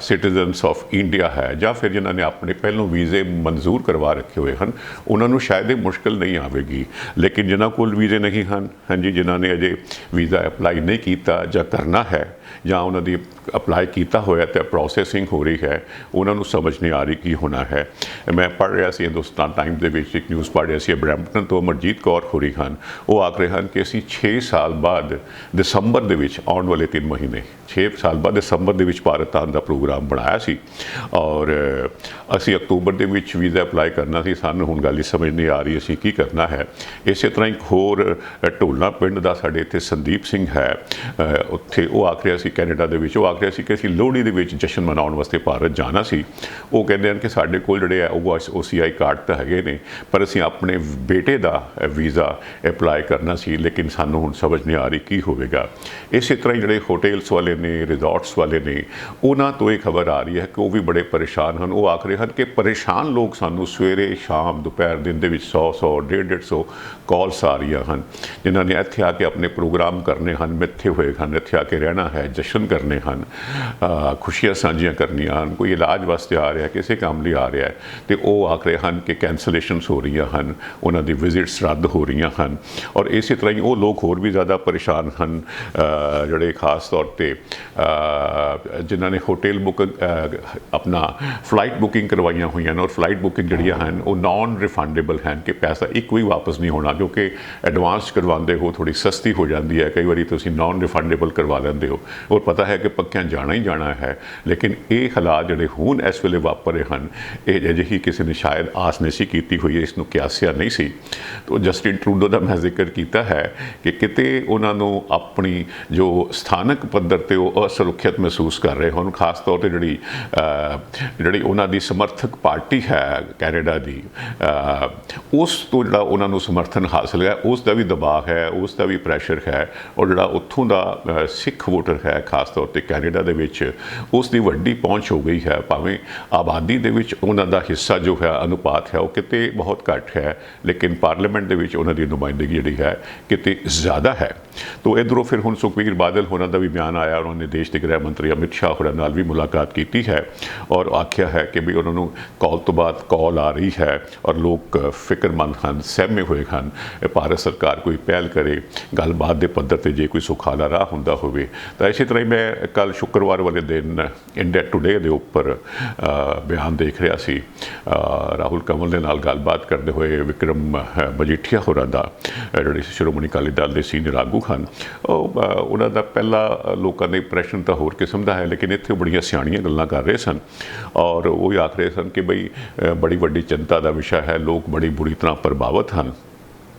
ਸਿਟੀਜ਼ਨਸ ਆਫ ਇੰਡੀਆ ਹੈ, ਜਾਂ ਫਿਰ ਜਿਨ੍ਹਾਂ ਨੇ ਆਪਣੇ ਪਹਿਲੋਂ ਵੀਜ਼ੇ ਮਨਜ਼ੂਰ ਕਰਵਾ ਰੱਖੇ ਹੋਏ ਹਨ, ਉਹਨਾਂ ਨੂੰ ਸ਼ਾਇਦ ਇਹ ਮੁਸ਼ਕਿਲ ਨਹੀਂ ਆਵੇਗੀ। ਲੇਕਿਨ ਜਿਨ੍ਹਾਂ ਕੋਲ ਵੀਜ਼ੇ ਨਹੀਂ ਹਨ, ਹਾਂਜੀ, ਜਿਨ੍ਹਾਂ ਨੇ ਅਜੇ ਵੀਜ਼ਾ ਅਪਲਾਈ ਨਹੀਂ ਕੀਤਾ ਜਾਂ ਕਰਨਾ ਹੈ, ਜਾਂ ਉਹਨਾਂ ਦੀ ਅਪਲਾਈ ਕੀਤਾ ਹੋਇਆ ਅਤੇ ਪ੍ਰੋਸੈਸਿੰਗ ਹੋ ਰਹੀ ਹੈ, ਉਹਨਾਂ ਨੂੰ ਸਮਝ ਨਹੀਂ ਆ ਰਹੀ ਕੀ ਹੋਣਾ ਹੈ। ਮੈਂ ਪੜ੍ਹ ਰਿਹਾ ਸੀ ਹਿੰਦੁਸਤਾਨ ਟਾਈਮਸ ਦੇ ਵਿੱਚ ਇੱਕ ਨਿਊਜ਼ ਪੜ੍ਹ ਰਿਹਾ ਸੀ, ਬਰੈਂਪਟਨ ਤੋਂ ਅਮਰਜੀਤ ਕੌਰ ਹੋ ਰਹੀ ਹਨ, ਉਹ ਆਖ ਰਹੇ ਹਨ ਕਿ ਅਸੀਂ 6 ਸਾਲ ਬਾਅਦ ਦਸੰਬਰ ਦੇ ਵਿੱਚ, ਆਉਣ ਵਾਲੇ 3 ਮਹੀਨੇ, 6 ਸਾਲ ਬਾਅਦ ਦਸੰਬਰ ਦੇ ਵਿੱਚ ਭਾਰਤ ਆਉਣ ਦਾ ਪ੍ਰੋਗਰਾਮ ਬਣਾਇਆ ਸੀ, ਔਰ ਅਸੀਂ ਅਕਤੂਬਰ ਦੇ ਵਿੱਚ ਵੀਜ਼ਾ ਅਪਲਾਈ ਕਰਨਾ ਸੀ। ਸਾਨੂੰ ਹੁਣ ਗੱਲ ਹੀ ਸਮਝ ਨਹੀਂ ਆ ਰਹੀ ਅਸੀਂ ਕੀ ਕਰਨਾ ਹੈ। ਇਸੇ ਤਰ੍ਹਾਂ ਇੱਕ ਹੋਰ ਢੋਲਾ ਪਿੰਡ ਦਾ ਸਾਡੇ ਇੱਥੇ ਸੰਦੀਪ ਸਿੰਘ ਹੈ, ਉੱਥੇ ਉਹ ਆਖ ਰਿਹਾ ਸੀ ਕੈਨੇਡਾ ਦੇ ਵਿੱਚ, ਉਹ ਆਖ ਰਿਹਾ ਸੀ ਕਿ ਅਸੀਂ ਲੋਹੜੀ ਦੇ ਵਿੱਚ ਜਸ਼ਨ ਮਨਾਉਣ ਵਾਸਤੇ ਭਾਰਤ ਜਾਣਾ ਸੀ। ਉਹ ਕਹਿੰਦੇ ਹਨ ਕਿ ਸਾਡੇ ਕੋਲ ਜਿਹੜੇ ਆ ਉਹ OCI ਕਾਰਡ ਤਾਂ ਹੈਗੇ ਨੇ, ਪਰ ਅਸੀਂ ਆਪਣੇ ਬੇਟੇ ਦਾ ਵੀਜ਼ਾ ਅਪਲਾਈ ਕਰਨਾ ਸੀ, ਲੇਕਿਨ ਸਾਨੂੰ ਹੁਣ ਸਮਝ ਨਹੀਂ ਆ ਰਹੀ ਕੀ ਹੋਵੇਗਾ। ਇਸੇ ਤਰ੍ਹਾਂ ਹੀ ਜਿਹੜੇ ਹੋਟਲਸ ਵਾਲੇ ਨੇ, ਰਿਜ਼ੋਰਟਸ ਵਾਲੇ ਨੇ, ਉਹਨਾਂ ਤੋਂ ਇਹ ਖਬਰ ਆ ਰਹੀ ਹੈ ਕਿ ਉਹ ਵੀ ਬੜੇ ਪਰੇਸ਼ਾਨ ਹਨ। ਉਹ ਆਖ ਰਹੇ ਹਨ ਕਿ ਪਰੇਸ਼ਾਨ ਲੋਕ ਸਾਨੂੰ ਸਵੇਰੇ, ਸ਼ਾਮ, ਦੁਪਹਿਰ, ਦਿਨ ਦੇ ਵਿੱਚ 100, 150 ਕਾਲਸ ਆ ਰਹੀਆਂ ਹਨ, ਜਿਨ੍ਹਾਂ ਨੇ ਇੱਥੇ ਆ ਕੇ ਆਪਣੇ ਪ੍ਰੋਗਰਾਮ ਕਰਨੇ ਹਨ, ਮਿੱਥੇ ਹੋਏ ਹਨ, ਇੱਥੇ ਆ ਕੇ ਰਹਿਣਾ ਹੈ, ਜਸ਼ਨ ਕਰਨੇ ਹਨ, ਖੁਸ਼ੀਆਂ ਸਾਂਝੀਆਂ ਕਰਨੀਆਂ ਹਨ, ਕੋਈ ਇਲਾਜ ਵਾਸਤੇ ਆ ਰਿਹਾ, ਕਿਸੇ ਕੰਮ ਲਈ ਆ ਰਿਹਾ ਹੈ, ਅਤੇ ਉਹ ਆਖ ਰਹੇ ਹਨ ਕਿ ਕੈਂਸਲੇਸ਼ਨਸ ਹੋ ਰਹੀਆਂ ਹਨ, ਉਹਨਾਂ ਦੀ ਵਿਜ਼ਿਟਸ ਰੱਦ ਹੋ ਰਹੀਆਂ ਹਨ। ਔਰ ਇਸੇ ਤਰ੍ਹਾਂ ਹੀ ਉਹ ਲੋਕ ਹੋਰ ਵੀ ਜ਼ਿਆਦਾ ਪਰੇਸ਼ਾਨ ਹਨ ਜਿਹੜੇ ਖਾਸ ਤੌਰ 'ਤੇ ਜਿਨ੍ਹਾਂ ਨੇ ਹੋਟਲ ਆਪਣਾ ਫਲਾਈਟ ਬੁਕਿੰਗ ਕਰਵਾਈਆਂ ਹੋਈਆਂ ਨੇ, ਔਰ ਫਲਾਈਟ ਬੁਕਿੰਗ ਜਿਹੜੀਆਂ ਹਨ ਉਹ ਨਾਨ ਰਿਫੰਡੇਬਲ ਹਨ, ਕਿ ਪੈਸਾ ਇੱਕ ਵੀ ਵਾਪਸ ਨਹੀਂ ਹੋਣਾ, ਕਿਉਂਕਿ ਐਡਵਾਂਸ ਕਰਵਾਉਂਦੇ ਹੋ ਥੋੜ੍ਹੀ ਸਸਤੀ ਹੋ ਜਾਂਦੀ ਹੈ, ਕਈ ਵਾਰੀ ਤੁਸੀਂ ਨਾਨ ਰਿਫੰਡੇਬਲ ਕਰਵਾ ਲੈਂਦੇ ਹੋ, ਔਰ ਪਤਾ ਹੈ ਕਿ ਪੱਕਿਆਂ ਜਾਣਾ ਹੀ ਜਾਣਾ ਹੈ। ਲੇਕਿਨ ਇਹ ਹਾਲਾਤ ਜਿਹੜੇ ਹੁਣ ਇਸ ਵੇਲੇ ਵਾਪਰ ਰਹੇ ਹਨ, ਇਹ ਅਜਿਹੀ ਕਿਸੇ ਨੇ ਸ਼ਾਇਦ ਆਸ ਨਹੀਂ ਸੀ ਕੀਤੀ ਹੋਈ, ਇਸ ਨੂੰ ਕਿਆਸਿਆ ਨਹੀਂ ਸੀ। ਤੋ ਜਸਟਿਨ ਟਰੂਡੋ ਦਾ ਮੈਂ ਜ਼ਿਕਰ ਕੀਤਾ ਹੈ ਕਿ ਕਿਤੇ ਉਹਨਾਂ ਨੂੰ ਆਪਣੀ ਜੋ ਸਥਾਨਕ ਪੱਧਰ 'ਤੇ ਉਹ ਅਸੁਰੱਖਿਅਤ ਮਹਿਸੂਸ ਕਰ ਰਹੇ ਹਨ, ਖਾਸ ਤੌਰ 'ਤੇ ਜਿਹੜੀ ਉਹਨਾਂ ਦੀ ਸਮਰਥਕ ਪਾਰਟੀ ਹੈ ਕੈਨੇਡਾ ਦੀ, ਉਸ ਤੋਂ ਜਿਹੜਾ ਉਹਨਾਂ ਨੂੰ ਸਮਰਥਨ ਹਾਸਲ ਹੈ, ਉਸ ਦਾ ਵੀ ਦਬਾਅ ਹੈ, ਉਸ ਦਾ ਵੀ ਪ੍ਰੈਸ਼ਰ ਹੈ, ਔਰ ਜਿਹੜਾ ਉੱਥੋਂ ਦਾ ਸਿੱਖ ਵੋਟਰ ਹੈ ਖਾਸ ਤੌਰ 'ਤੇ ਕੈਨੇਡਾ ਦੇ ਵਿੱਚ, ਉਸ ਦੀ ਵੱਡੀ ਪਹੁੰਚ ਹੋ ਗਈ ਹੈ। ਭਾਵੇਂ ਆਬਾਦੀ ਦੇ ਵਿੱਚ ਉਹਨਾਂ ਦਾ ਹਿੱਸਾ ਜੋ ਹੈ, ਅਨੁਪਾਤ ਹੈ, ਉਹ ਕਿਤੇ ਬਹੁਤ ਘੱਟ ਹੈ, ਲੇਕਿਨ ਪਾਰਲੀਮੈਂਟ ਦੇ ਵਿੱਚ ਉਹਨਾਂ ਦੀ ਨੁਮਾਇੰਦਗੀ ਜਿਹੜੀ ਹੈ ਕਿਤੇ ਜ਼ਿਆਦਾ ਹੈ। ਤੋ ਇੱਧਰੋਂ ਫਿਰ ਹੁਣ ਸੁਖਬੀਰ ਬਾਦਲ ਹੋਰਾਂ ਦਾ ਵੀ ਬਿਆਨ ਆਇਆ, ਉਹਨਾਂ ਨੇ ਦੇਸ਼ ਦੇ ਗ੍ਰਹਿ ਮੰਤਰੀ ਅਮਿਤ ਸ਼ਾਹ ਹੋਰਾਂ ਨਾਲ ਵੀ ਮੁਲਾਕਾਤ ਕੀਤੀ ਹੈ, ਔਰ ਆਖਿਆ ਹੈ ਕਿ ਵੀ ਉਹਨਾਂ ਨੂੰ ਕਾਲ ਤੋਂ ਬਾਅਦ ਕਾਲ ਆ ਰਹੀ ਹੈ, ਔਰ ਲੋਕ ਫਿਕਰਮੰਦ ਹਨ, ਸਹਿਮੇ ਹੋਏ ਹਨ, ਭਾਰਤ ਸਰਕਾਰ ਕੋਈ ਪਹਿਲ ਕਰੇ, ਗੱਲਬਾਤ ਦੇ ਪੱਧਰ 'ਤੇ ਜੇ ਕੋਈ ਸੁਖਾਲਾ ਰਾਹ ਹੁੰਦਾ ਹੋਵੇ। ਤਾਂ ਇਸੇ ਤਰ੍ਹਾਂ ਹੀ ਮੈਂ ਕੱਲ੍ਹ ਸ਼ੁੱਕਰਵਾਰ ਵਾਲੇ ਦਿਨ ਇੰਡੀਆ ਟੂਡੇ ਦੇ ਉੱਪਰ ਬਿਆਨ ਦੇਖ ਰਿਹਾ ਸੀ, ਰਾਹੁਲ ਕੰਵਲ ਦੇ ਨਾਲ ਗੱਲਬਾਤ ਕਰਦੇ ਹੋਏ ਵਿਕਰਮ ਮਜੀਠੀਆ ਹੋਰਾਂ ਦਾ, ਜਿਹੜੇ ਸ਼੍ਰੋਮਣੀ ਅਕਾਲੀ ਦਲ ਦੇ ਸੀਨੀਅਰ ਆਗੂ ਹਨ, ਉਹਨਾਂ ਦਾ ਪਹਿਲਾ ਲੋਕਾਂ ਦਾ ਇੰਪ੍ਰੈਸ਼ਨ ਤਾਂ ਹੋਰ ਕਿਸਮ ਦਾ ਹੈ, ਲੇਕਿਨ ਇੱਥੇ ਬੜੀਆਂ ਸਿਆਣੀਆਂ ਗੱਲਾਂ ਕਰ ਰਹੇ ਸਨ, ਔਰ ਉਹ ਆਖ ਰਹੇ ਸਨ ਕਿ ਬਈ ਬੜੀ ਵੱਡੀ ਚਿੰਤਾ ਦਾ ਵਿਸ਼ਾ ਹੈ, ਲੋਕ ਬੜੀ ਬੁਰੀ ਤਰ੍ਹਾਂ ਪ੍ਰਭਾਵਿਤ ਹਨ,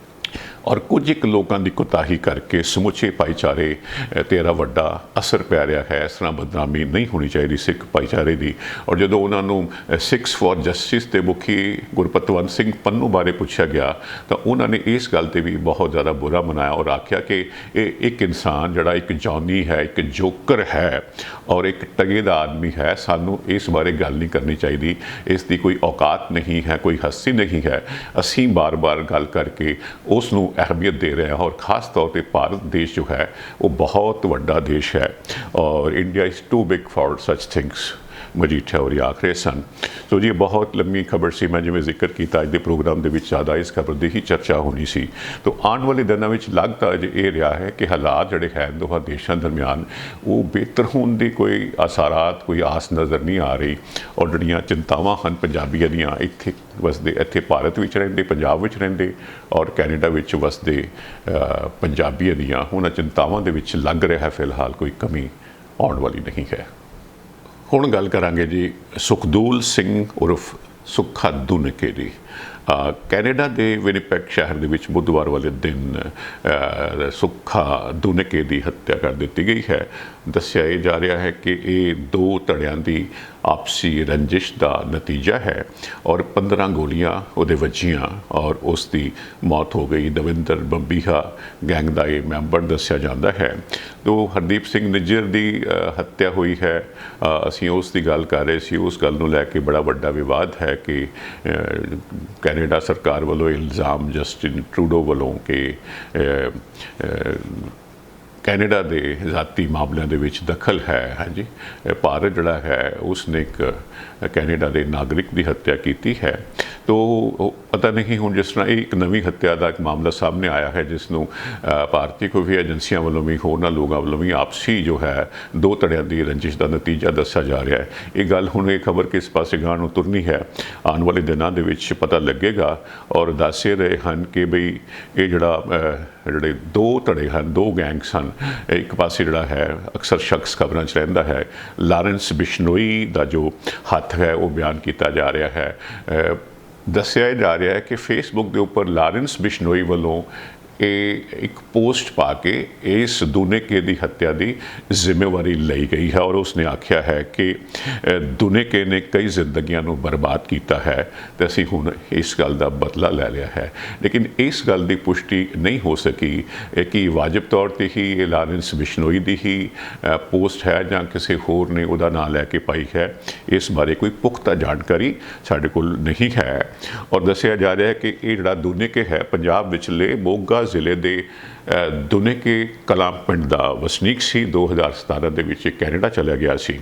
ਔਰ ਕੁਝ ਇੱਕ ਲੋਕਾਂ ਦੀ ਕੁਤਾਹੀ ਕਰਕੇ ਸਮੁੱਚੇ ਭਾਈਚਾਰੇ 'ਤੇ ਇਹਦਾ ਵੱਡਾ ਅਸਰ ਪੈ ਰਿਹਾ ਹੈ। ਇਸ ਤਰ੍ਹਾਂ ਬਦਨਾਮੀ ਨਹੀਂ ਹੋਣੀ ਚਾਹੀਦੀ ਸਿੱਖ ਭਾਈਚਾਰੇ ਦੀ। ਔਰ ਜਦੋਂ ਉਹਨਾਂ ਨੂੰ ਸਿੱਖਸ ਫॉर ਜਸਟਿਸ ਦੇ ਮੁਖੀ ਗੁਰਪਤਵੰਤ ਸਿੰਘ ਪੰਨੂ ਬਾਰੇ ਪੁੱਛਿਆ ਗਿਆ, ਤਾਂ ਉਹਨਾਂ ਨੇ ਇਸ ਗੱਲ 'ਤੇ ਵੀ ਬਹੁਤ ਜ਼ਿਆਦਾ ਬੁਰਾ ਮਨਾਇਆ, ਔਰ ਆਖਿਆ ਕਿ ਇਹ ਇੱਕ ਇਨਸਾਨ ਜਿਹੜਾ ਇੱਕ ਜੌਨੀ ਹੈ, ਇੱਕ ਜੋਕਰ ਹੈ, ਔਰ ਇੱਕ ਟਗੇ ਦਾ ਆਦਮੀ ਹੈ, ਸਾਨੂੰ ਇਸ ਬਾਰੇ ਗੱਲ ਨਹੀਂ ਕਰਨੀ ਚਾਹੀਦੀ, ਇਸ ਦੀ ਕੋਈ ਔਕਾਤ ਨਹੀਂ ਹੈ, ਕੋਈ ਹਸਤੀ ਨਹੀਂ ਹੈ। ਅਸੀਂ ਬਾਰ-ਬਾਰ ਗੱਲ ਕਰਕੇ ਉਸ ਨੂੰ ਅਹਿਮੀਅਤ ਦੇ ਰਹੇ ਹਾਂ, ਔਰ ਖਾਸ ਤੌਰ 'ਤੇ ਭਾਰਤ ਦੇਸ਼ ਜੋ ਹੈ ਉਹ ਬਹੁਤ ਵੱਡਾ ਦੇਸ਼ ਹੈ, ਔਰ India is too big for such things. Majithia ਹੋਰੀ ਆਖ ਰਹੇ ਸਨ। ਸੋ ਜੀ ਬਹੁਤ ਲੰਮੀ ਖਬਰ ਸੀ, ਮੈਂ ਜਿਵੇਂ ਜ਼ਿਕਰ ਕੀਤਾ ਅੱਜ ਦੇ ਪ੍ਰੋਗਰਾਮ ਦੇ ਵਿੱਚ ਜ਼ਿਆਦਾ ਇਸ ਖਬਰ ਦੀ ਹੀ ਚਰਚਾ ਹੋਣੀ ਸੀ। ਤੋ ਆਉਣ ਵਾਲੇ ਦਿਨਾਂ ਵਿੱਚ ਲੱਗਦਾ ਅਜੇ ਇਹ ਰਿਹਾ ਹੈ ਕਿ ਹਾਲਾਤ ਜਿਹੜੇ ਹੈ ਦੋਹਾਂ ਦੇਸ਼ਾਂ ਦਰਮਿਆਨ ਉਹ ਬਿਹਤਰ ਹੋਣ ਦੀ ਕੋਈ ਆਸਾਰਾਤ, ਕੋਈ ਆਸ ਨਜ਼ਰ ਨਹੀਂ ਆ ਰਹੀ। ਔਰ ਜਿਹੜੀਆਂ ਚਿੰਤਾਵਾਂ ਹਨ ਪੰਜਾਬੀਆਂ ਦੀਆਂ, ਇੱਥੇ ਵਸਦੇ, ਇੱਥੇ ਭਾਰਤ ਵਿੱਚ ਰਹਿੰਦੇ, ਪੰਜਾਬ ਵਿੱਚ ਰਹਿੰਦੇ ਔਰ ਕੈਨੇਡਾ ਵਿੱਚ ਵਸਦੇ ਪੰਜਾਬੀਆਂ ਦੀਆਂ, ਉਹਨਾਂ ਚਿੰਤਾਵਾਂ ਦੇ ਵਿੱਚ ਲੱਗ ਰਿਹਾ ਫਿਲਹਾਲ ਕੋਈ ਕਮੀ ਆਉਣ ਵਾਲੀ ਨਹੀਂ ਹੈ। ਹੁਣ ਗੱਲ ਕਰਾਂਗੇ ਜੀ ਸੁਖਦੂਲ ਸਿੰਘ ਉਰਫ ਸੁੱਖਾ ਦੁਨਕੇ ਦੀ। ਕੈਨੇਡਾ ਦੇ ਵਿਨੀਪੈਗ ਸ਼ਹਿਰ ਦੇ ਵਿੱਚ ਬੁੱਧਵਾਰ ਵਾਲੇ ਦਿਨ ਸੁੱਖਾ ਦੁਨਕੇ ਦੀ ਹੱਤਿਆ ਕਰ ਦਿੱਤੀ ਗਈ ਹੈ। ਦੱਸਿਆ ਇਹ ਜਾ ਰਿਹਾ ਹੈ ਕਿ ਇਹ ਦੋ ਧੜਿਆਂ ਦੀ ਆਪਸੀ ਰੰਜਿਸ਼ ਦਾ ਨਤੀਜਾ ਹੈ ਔਰ 15 ਗੋਲੀਆਂ ਉਹਦੇ ਵੱਜੀਆਂ ਔਰ ਉਸ ਦੀ ਮੌਤ ਹੋ ਗਈ। ਦਵਿੰਦਰ ਬੰਬੀਹਾ ਗੈਂਗ ਦਾ ਇਹ ਮੈਂਬਰ ਦੱਸਿਆ ਜਾਂਦਾ ਹੈ। ਤੋ ਹਰਦੀਪ ਸਿੰਘ ਨਿੱਜਰ ਦੀ ਹੱਤਿਆ ਹੋਈ ਹੈ। ਅਸੀਂ ਉਸ ਦੀ ਗੱਲ ਕਰ ਰਹੇ ਸੀ। ਉਸ ਗੱਲ ਨੂੰ ਲੈ ਕੇ ਬੜਾ ਵੱਡਾ ਵਿਵਾਦ ਹੈ ਕਿ ਕੈਨੇਡਾ ਸਰਕਾਰ ਵੱਲੋਂ ਇਲਜ਼ਾਮ ਜਸਟਿਨ ਟਰੂਡੋ ਵੱਲੋਂ ਕਿ ਕੈਨੇਡਾ ਦੇ ਜ਼ਾਤੀ ਮਾਮਲਿਆਂ ਦੇ ਵਿੱਚ ਦਖਲ ਹੈ। ਹਾਂਜੀ, ਭਾਰਤ ਜਿਹੜਾ ਹੈ ਉਸਨੇ ਇੱਕ ਕੈਨੇਡਾ ਦੇ ਨਾਗਰਿਕ ਦੀ ਹੱਤਿਆ ਕੀਤੀ ਹੈ। ਤੋ ਪਤਾ ਨਹੀਂ ਹੁਣ ਜਿਸ ਤਰ੍ਹਾਂ ਇਹ ਇੱਕ ਨਵੀਂ ਹੱਤਿਆ ਦਾ ਇੱਕ ਮਾਮਲਾ ਸਾਹਮਣੇ ਆਇਆ ਹੈ ਜਿਸ ਨੂੰ ਭਾਰਤੀ ਖੁਫੀਆ ਏਜੰਸੀਆਂ ਵੱਲੋਂ ਵੀ ਹੋਰਨਾਂ ਲੋਕਾਂ ਵੱਲੋਂ ਵੀ ਆਪਸੀ ਜੋ ਹੈ ਦੋ ਧੜਿਆਂ ਦੀ ਰੰਜਿਸ਼ ਦਾ ਨਤੀਜਾ ਦੱਸਿਆ ਜਾ ਰਿਹਾ ਹੈ। ਇਹ ਗੱਲ ਹੁਣ ਇਹ ਖਬਰ ਕਿਸ ਪਾਸੇ ਗਾਂ ਨੂੰ ਤੁਰਨੀ ਹੈ ਆਉਣ ਵਾਲੇ ਦਿਨਾਂ ਦੇ ਵਿੱਚ ਪਤਾ ਲੱਗੇਗਾ। ਔਰ ਦੱਸ ਰਹੇ ਹਨ ਕਿ ਬਈ ਇਹ ਜਿਹੜੇ ਦੋ ਧੜੇ ਹਨ, ਦੋ ਗੈਂਗਸ ਹਨ। ਇੱਕ ਪਾਸੇ ਜਿਹੜਾ ਹੈ ਅਕਸਰ ਸ਼ਖਸ ਖਬਰਾਂ 'ਚ ਰਹਿੰਦਾ ਹੈ, ਲਾਰੈਂਸ ਬਿਸ਼ਨੋਈ ਦਾ ਜੋ ਹੱਥ ਹੈ ਉਹ ਬਿਆਨ ਕੀਤਾ ਜਾ ਰਿਹਾ ਹੈ। ਦੱਸਿਆ ਜਾ ਰਿਹਾ ਹੈ ਕਿ ਫੇਸਬੁੱਕ ਦੇ ਉੱਪਰ ਲਾਰੈਂਸ ਬਿਸ਼ਨੋਈ ਵੱਲੋਂ ਇਹ ਇੱਕ ਪੋਸਟ ਪਾ ਕੇ ਇਸ ਦੁਨੇਕੇ ਦੀ ਹੱਤਿਆ ਦੀ ਜ਼ਿੰਮੇਵਾਰੀ ਲਈ ਗਈ ਹੈ ਔਰ ਉਸਨੇ ਆਖਿਆ ਹੈ ਕਿ ਦੁਨੇਕੇ ਨੇ ਕਈ ਜ਼ਿੰਦਗੀਆਂ ਨੂੰ ਬਰਬਾਦ ਕੀਤਾ ਹੈ ਤੇ ਅਸੀਂ ਹੁਣ ਇਸ ਗੱਲ ਦਾ ਬਦਲਾ ਲੈ ਲਿਆ ਹੈ। ਲੇਕਿਨ ਇਸ ਗੱਲ ਦੀ ਪੁਸ਼ਟੀ ਨਹੀਂ ਹੋ ਸਕੀ ਕਿ ਵਾਜਬ ਤੌਰ 'ਤੇ ਹੀ ਇਹ ਲਾਰੈਂਸ ਬਿਸ਼ਨੋਈ ਦੀ ਹੀ ਪੋਸਟ ਹੈ ਜਾਂ ਕਿਸੇ ਹੋਰ ਨੇ ਉਹਦਾ ਨਾਂ ਲੈ ਕੇ ਪਾਈ ਹੈ। ਇਸ ਬਾਰੇ ਕੋਈ ਪੁਖਤਾ ਜਾਣਕਾਰੀ ਸਾਡੇ ਕੋਲ ਨਹੀਂ ਹੈ। ਔਰ ਦੱਸਿਆ ਜਾ ਰਿਹਾ ਹੈ ਕਿ ਇਹ ਜਿਹੜਾ ਦੁਨੇਕੇ ਹੈ ਪੰਜਾਬ ਵਿਚਲੇ ਮੋਗਾ ਜ਼ਿਲ੍ਹੇ ਦੇ ਦੁਨੇਕੇ ਕਲਾਂ ਪਿੰਡ ਦਾ ਵਸਨੀਕ ਸੀ। 2017 ਦੇ ਵਿੱਚ ਕੈਨੇਡਾ ਚਲਾ ਗਿਆ ਸੀ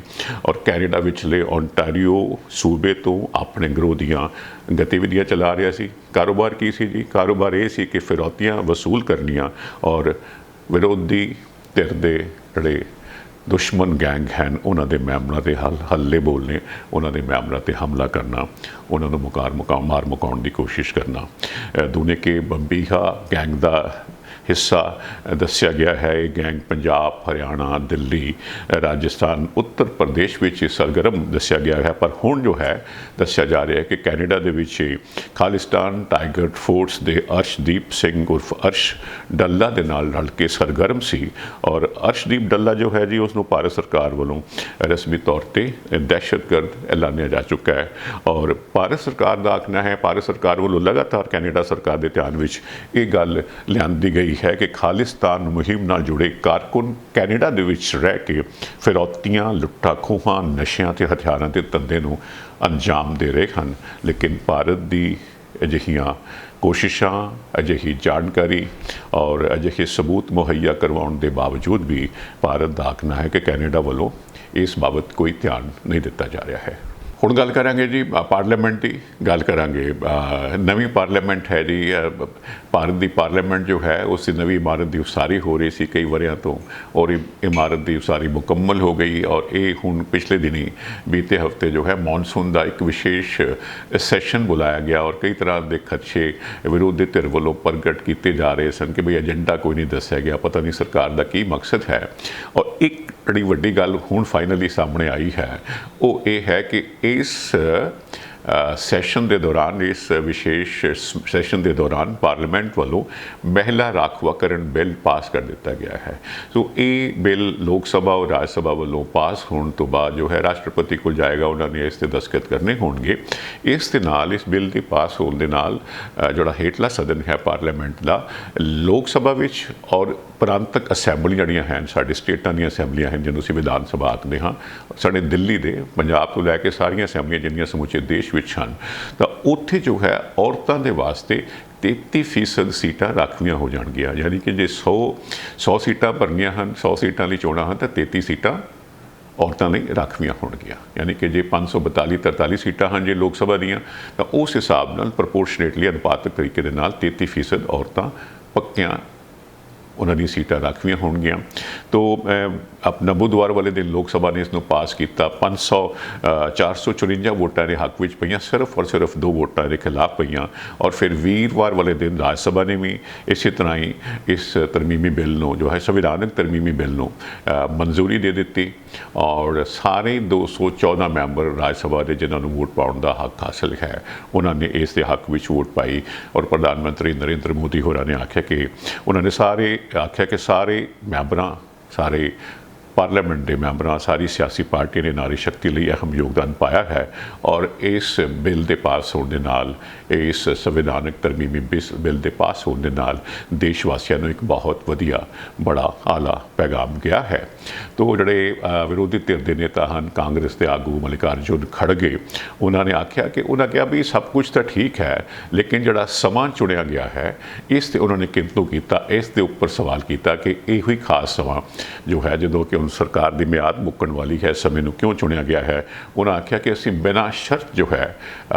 ਔਰ ਕੈਨੇਡਾ ਵਿਚਲੇ ਓਨਟਾਰੀਓ ਸੂਬੇ ਤੋਂ ਆਪਣੇ ਗਰੋਹ ਦੀਆਂ ਗਤੀਵਿਧੀਆਂ ਚਲਾ ਰਿਹਾ ਸੀ। ਕਾਰੋਬਾਰ ਕੀ ਸੀ ਜੀ? ਕਾਰੋਬਾਰ ਇਹ ਸੀ ਕਿ ਫਿਰੌਤੀਆਂ ਵਸੂਲ ਕਰਨੀਆਂ ਔਰ ਵਿਰੋਧੀ ਧਿਰ ਦੇ ਜਿਹੜੇ ਦੁਸ਼ਮਣ ਗੈਂਗ ਹਨ ਉਹਨਾਂ ਦੇ ਮੈਂਬਰਾਂ 'ਤੇ ਹੱਲੇ ਬੋਲਨੇ, ਉਹਨਾਂ ਦੇ ਮੈਂਬਰਾਂ 'ਤੇ ਹਮਲਾ ਕਰਨਾ, ਉਹਨਾਂ ਨੂੰ ਮਾਰ ਮੁਕਾਉਣ ਦੀ ਕੋਸ਼ਿਸ਼ ਕਰਨਾ। ਦੁਨੇਕੇ ਬੰਬੀਹਾ ਗੈਂਗ ਦਾ ਹਿੱਸਾ ਦੱਸਿਆ ਗਿਆ ਹੈ। ਇਹ ਗੈਂਗ ਪੰਜਾਬ, ਹਰਿਆਣਾ, ਦਿੱਲੀ, ਰਾਜਸਥਾਨ, ਉੱਤਰ ਪ੍ਰਦੇਸ਼ ਵਿੱਚ ਸਰਗਰਮ ਦੱਸਿਆ ਗਿਆ ਹੈ। ਪਰ ਹੁਣ ਜੋ ਹੈ ਦੱਸਿਆ ਜਾ ਰਿਹਾ ਹੈ ਕਿ ਕੈਨੇਡਾ ਦੇ ਵਿੱਚ ਖਾਲਿਸਤਾਨ ਟਾਈਗਰ ਫੋਰਸ ਦੇ ਅਰਸ਼ਦੀਪ ਸਿੰਘ ਉਰਫ ਅਰਸ਼ ਡੱਲਾ ਦੇ ਨਾਲ ਰਲ ਕੇ ਸਰਗਰਮ ਸੀ ਔਰ ਅਰਸ਼ਦੀਪ ਡੱਲਾ ਜੋ ਹੈ ਜੀ ਉਸਨੂੰ ਭਾਰਤ ਸਰਕਾਰ ਵੱਲੋਂ ਰਸਮੀ ਤੌਰ 'ਤੇ ਦਹਿਸ਼ਤਗਰਦ ਐਲਾਨਿਆ ਜਾ ਚੁੱਕਾ ਹੈ। ਔਰ ਭਾਰਤ ਸਰਕਾਰ ਦਾ ਆਖਣਾ ਹੈ, ਭਾਰਤ ਸਰਕਾਰ ਵੱਲੋਂ ਲਗਾਤਾਰ ਕੈਨੇਡਾ ਸਰਕਾਰ ਦੇ ਧਿਆਨ ਵਿੱਚ ਇਹ ਗੱਲ ਲਿਆਂਦੀ ਗਈ ਹੈ ਕਿ ਖਾਲਿਸਤਾਨ ਮੁਹਿੰਮ ਨਾਲ ਜੁੜੇ ਕਾਰਕੁਨ ਕੈਨੇਡਾ ਦੇ ਵਿੱਚ ਰਹਿ ਕੇ ਫਿਰੌਤੀਆਂ, ਲੁੱਟਾਂ ਖੋਹਾਂ, ਨਸ਼ਿਆਂ ਤੇ ਹਥਿਆਰਾਂ ਦੇ ਧੰਦੇ ਨੂੰ ਅੰਜਾਮ ਦੇ ਰਹੇ ਹਨ। ਲੇਕਿਨ ਭਾਰਤ ਦੀ ਅਜਿਹੀਆਂ ਕੋਸ਼ਿਸ਼ਾਂ, ਅਜਿਹੀ ਜਾਣਕਾਰੀ ਔਰ ਅਜਿਹੇ ਸਬੂਤ ਮੁਹੱਈਆ ਕਰਵਾਉਣ ਦੇ ਬਾਵਜੂਦ ਵੀ ਭਾਰਤ ਦਾ ਆਖਣਾ ਹੈ ਕਿ ਕੈਨੇਡਾ ਵੱਲੋਂ ਇਸ ਬਾਬਤ ਕੋਈ ਧਿਆਨ ਨਹੀਂ ਦਿੱਤਾ ਜਾ ਰਿਹਾ ਹੈ। ਹੁਣ ਗੱਲ ਕਰਾਂਗੇ ਜੀ ਪਾਰਲੀਮੈਂਟ ਦੀ। ਗੱਲ ਕਰਾਂਗੇ ਨਵੀਂ ਪਾਰਲੀਮੈਂਟ ਹੈ ਜੀ। ਭਾਰਤ ਦੀ ਪਾਰਲੀਮੈਂਟ ਜੋ ਹੈ ਉਸ ਦੀ ਨਵੀਂ ਇਮਾਰਤ ਦੀ ਉਸਾਰੀ ਹੋ ਰਹੀ ਸੀ ਕਈ ਵਰ੍ਹਿਆਂ ਤੋਂ ਔਰ ਇਮਾਰਤ ਦੀ ਉਸਾਰੀ ਮੁਕੰਮਲ ਹੋ ਗਈ ਔਰ ਇਹ ਹੁਣ ਪਿਛਲੇ ਦਿਨੀ ਬੀਤੇ ਹਫ਼ਤੇ ਜੋ ਹੈ ਮੌਨਸੂਨ ਦਾ ਇੱਕ ਵਿਸ਼ੇਸ਼ ਸੈਸ਼ਨ ਬੁਲਾਇਆ ਗਿਆ ਔਰ ਕਈ ਤਰ੍ਹਾਂ ਦੇ ਖਦਸ਼ੇ ਵਿਰੋਧੀ ਧਿਰ ਵੱਲੋਂ ਪ੍ਰਗਟ ਕੀਤੇ ਜਾ ਰਹੇ ਸਨ ਕਿ ਬਈ ਏਜੰਡਾ ਕੋਈ ਨਹੀਂ ਦੱਸਿਆ ਗਿਆ, ਪਤਾ ਨਹੀਂ ਸਰਕਾਰ ਦਾ ਕੀ ਮਕਸਦ ਹੈ। ਔਰ ਇੱਕ ਬੜੀ ਵੱਡੀ ਗੱਲ ਹੁਣ ਫਾਈਨਲੀ ਸਾਹਮਣੇ ਆਈ ਹੈ ਉਹ ਇਹ ਹੈ ਕਿ ਇਸ ਸੈਸ਼ਨ ਦੇ ਦੌਰਾਨ, ਇਸ ਵਿਸ਼ੇਸ਼ ਸੈਸ਼ਨ ਦੇ ਦੌਰਾਨ ਪਾਰਲੀਮੈਂਟ ਵੱਲੋਂ ਮਹਿਲਾ ਰਾਖਵਾਂਕਰਨ ਬਿੱਲ ਪਾਸ ਕਰ ਦਿੱਤਾ ਗਿਆ ਹੈ। ਸੋ ਇਹ ਬਿੱਲ ਲੋਕ ਸਭਾ ਔਰ ਰਾਜ ਸਭਾ ਵੱਲੋਂ ਪਾਸ ਹੋਣ ਤੋਂ ਬਾਅਦ ਜੋ ਹੈ ਰਾਸ਼ਟਰਪਤੀ ਕੋਲ ਜਾਏਗਾ, ਉਹਨਾਂ ਨੇ ਇਸ 'ਤੇ ਦਸਤਖਤ ਕਰਨੇ ਹੋਣਗੇ। ਇਸ ਦੇ ਨਾਲ, ਇਸ ਬਿੱਲ ਦੇ ਪਾਸ ਹੋਣ ਦੇ ਨਾਲ ਜਿਹੜਾ ਹੇਠਲਾ ਸਦਨ ਹੈ ਪਾਰਲੀਮੈਂਟ ਦਾ, ਲੋਕ ਸਭਾ ਵਿੱਚ ਔਰ ਪ੍ਰਾਂਤਕ ਅਸੈਂਬਲੀਆਂ ਜਿਹੜੀਆਂ ਹਨ, ਸਾਡੇ ਸਟੇਟਾਂ ਦੀਆਂ ਅਸੈਂਬਲੀਆਂ ਹਨ ਜਿਹਨੂੰ ਅਸੀਂ ਵਿਧਾਨ ਸਭਾ ਆਖਦੇ ਹਾਂ, ਸਾਡੇ ਦਿੱਲੀ ਦੇ, ਪੰਜਾਬ ਤੋਂ ਲੈ ਕੇ ਸਾਰੀਆਂ ਅਸੈਂਬਲੀਆਂ ਜਿੰਨੀਆਂ ਸਮੁੱਚੇ ਦੇਸ਼ ਵਿੱਚ ਹਨ, ਤਾਂ ਉੱਥੇ ਜੋ ਹੈ ਔਰਤਾਂ ਦੇ ਵਾਸਤੇ 33% ਸੀਟਾਂ ਰਾਖਵੀਆਂ ਹੋ ਜਾਣਗੀਆਂ। ਯਾਨੀ ਕਿ ਜੇ 100 ਸੀਟਾਂ ਭਰਨੀਆਂ ਹਨ, 100 ਸੀਟਾਂ ਲਈ ਚੋਣਾਂ ਹਨ ਤਾਂ 33 ਸੀਟਾਂ ਔਰਤਾਂ ਲਈ ਰਾਖਵੀਆਂ ਹੋਣਗੀਆਂ। ਯਾਨੀ ਕਿ ਜੇ 542 43 ਸੀਟਾਂ ਹਨ ਜੇ ਲੋਕ ਸਭਾ ਦੀਆਂ, ਤਾਂ ਉਸ ਹਿਸਾਬ ਨਾਲ ਪ੍ਰਪੋਰਸ਼ਨੇਟਲੀ ਅਨੁਪਾਤਕ ਤਰੀਕੇ ਦੇ ਨਾਲ 33% ਔਰਤਾਂ ਪੱਕਿਆਂ ਉਹਨਾਂ ਦੀਆਂ ਸੀਟਾਂ ਰਾਖਵੀਆਂ ਹੋਣਗੀਆਂ। ਤੋ ਆਪਣਾ ਬੁੱਧਵਾਰ ਵਾਲੇ ਦਿਨ ਲੋਕ ਸਭਾ ਨੇ ਇਸ ਨੂੰ ਪਾਸ ਕੀਤਾ। 454 ਵੋਟਾਂ ਦੇ ਹੱਕ ਵਿੱਚ ਪਈਆਂ, ਸਿਰਫ ਔਰ ਸਿਰਫ 2 ਵੋਟਾਂ ਦੇ ਖਿਲਾਫ ਪਈਆਂ। ਔਰ ਫਿਰ ਵੀਰਵਾਰ ਵਾਲੇ ਦਿਨ ਰਾਜ ਸਭਾ ਨੇ ਵੀ ਇਸੇ ਤਰ੍ਹਾਂ ਹੀ ਇਸ ਤਰਮੀਮੀ ਬਿੱਲ ਨੂੰ ਜੋ ਹੈ ਸੰਵਿਧਾਨਕ ਤਰਮੀਮੀ ਬਿੱਲ ਨੂੰ ਮਨਜ਼ੂਰੀ ਦੇ ਦਿੱਤੀ। ਔਰ ਸਾਰੇ 214 ਮੈਂਬਰ ਰਾਜ ਸਭਾ ਦੇ ਜਿਨ੍ਹਾਂ ਨੂੰ ਵੋਟ ਪਾਉਣ ਦਾ ਹੱਕ ਹਾਸਲ ਹੈ, ਉਹਨਾਂ ਨੇ ਇਸ ਦੇ ਹੱਕ ਵਿੱਚ ਵੋਟ ਪਾਈ। ਔਰ ਪ੍ਰਧਾਨ ਮੰਤਰੀ ਨਰਿੰਦਰ ਮੋਦੀ ਹੋਰਾਂ ਨੇ ਆਖਿਆ ਕਿ ਉਹਨਾਂ ਨੇ ਸਾਰੇ ਮੈਂਬਰਾਂ, ਸਾਰੇ ਪਾਰਲੀਮੈਂਟ ਦੇ ਮੈਂਬਰਾਂ, ਸਾਰੀ ਸਿਆਸੀ ਪਾਰਟੀਆਂ ਨੇ ਨਾਰੀ ਸ਼ਕਤੀ ਲਈ ਅਹਿਮ ਯੋਗਦਾਨ ਪਾਇਆ ਹੈ। ਔਰ ਇਸ ਬਿੱਲ ਦੇ ਪਾਸ ਹੋਣ ਦੇ ਨਾਲ, ਇਸ ਸੰਵਿਧਾਨਕ ਤਰਮੀਮੀ ਬਿੱਲ ਦੇ ਪਾਸ ਹੋਣ ਦੇ ਨਾਲ ਦੇਸ਼ ਵਾਸੀਆਂ ਨੂੰ ਇੱਕ ਬਹੁਤ ਵਧੀਆ ਬੜਾ ਆਲਾ ਪੈਗਾਮ ਗਿਆ ਹੈ। ਤੋ ਜਿਹੜੇ ਵਿਰੋਧੀ ਧਿਰ ਦੇ ਨੇਤਾ ਹਨ, ਕਾਂਗਰਸ ਦੇ ਆਗੂ ਮਲਿਕਾਰਜੁਨ ਖੜਗੇ, ਉਹਨਾਂ ਨੇ ਆਖਿਆ ਕਿ ਉਹਨਾਂ ਕਿਹਾ ਵੀ ਸਭ ਕੁਝ ਤਾਂ ਠੀਕ ਹੈ, ਲੇਕਿਨ ਜਿਹੜਾ ਸਮਾਂ ਚੁਣਿਆ ਗਿਆ ਹੈ ਇਸ 'ਤੇ ਉਹਨਾਂ ਨੇ ਕਿੰਤੂ ਕੀਤਾ। ਇਸ ਦੇ ਉੱਪਰ ਸਵਾਲ ਕੀਤਾ ਕਿ ਇਹੋ ਹੀ ਖਾਸ ਸਮਾਂ ਜੋ ਹੈ, ਜਦੋਂ ਕਿ ਹੁਣ ਸਰਕਾਰ ਦੀ ਮਿਆਦ ਮੁੱਕਣ ਵਾਲੀ ਹੈ, ਸਮੇਂ ਨੂੰ ਕਿਉਂ ਚੁਣਿਆ ਗਿਆ ਹੈ। ਉਹਨਾਂ ਆਖਿਆ ਕਿ ਅਸੀਂ ਬਿਨਾਂ ਸ਼ਰਤ ਜੋ ਹੈ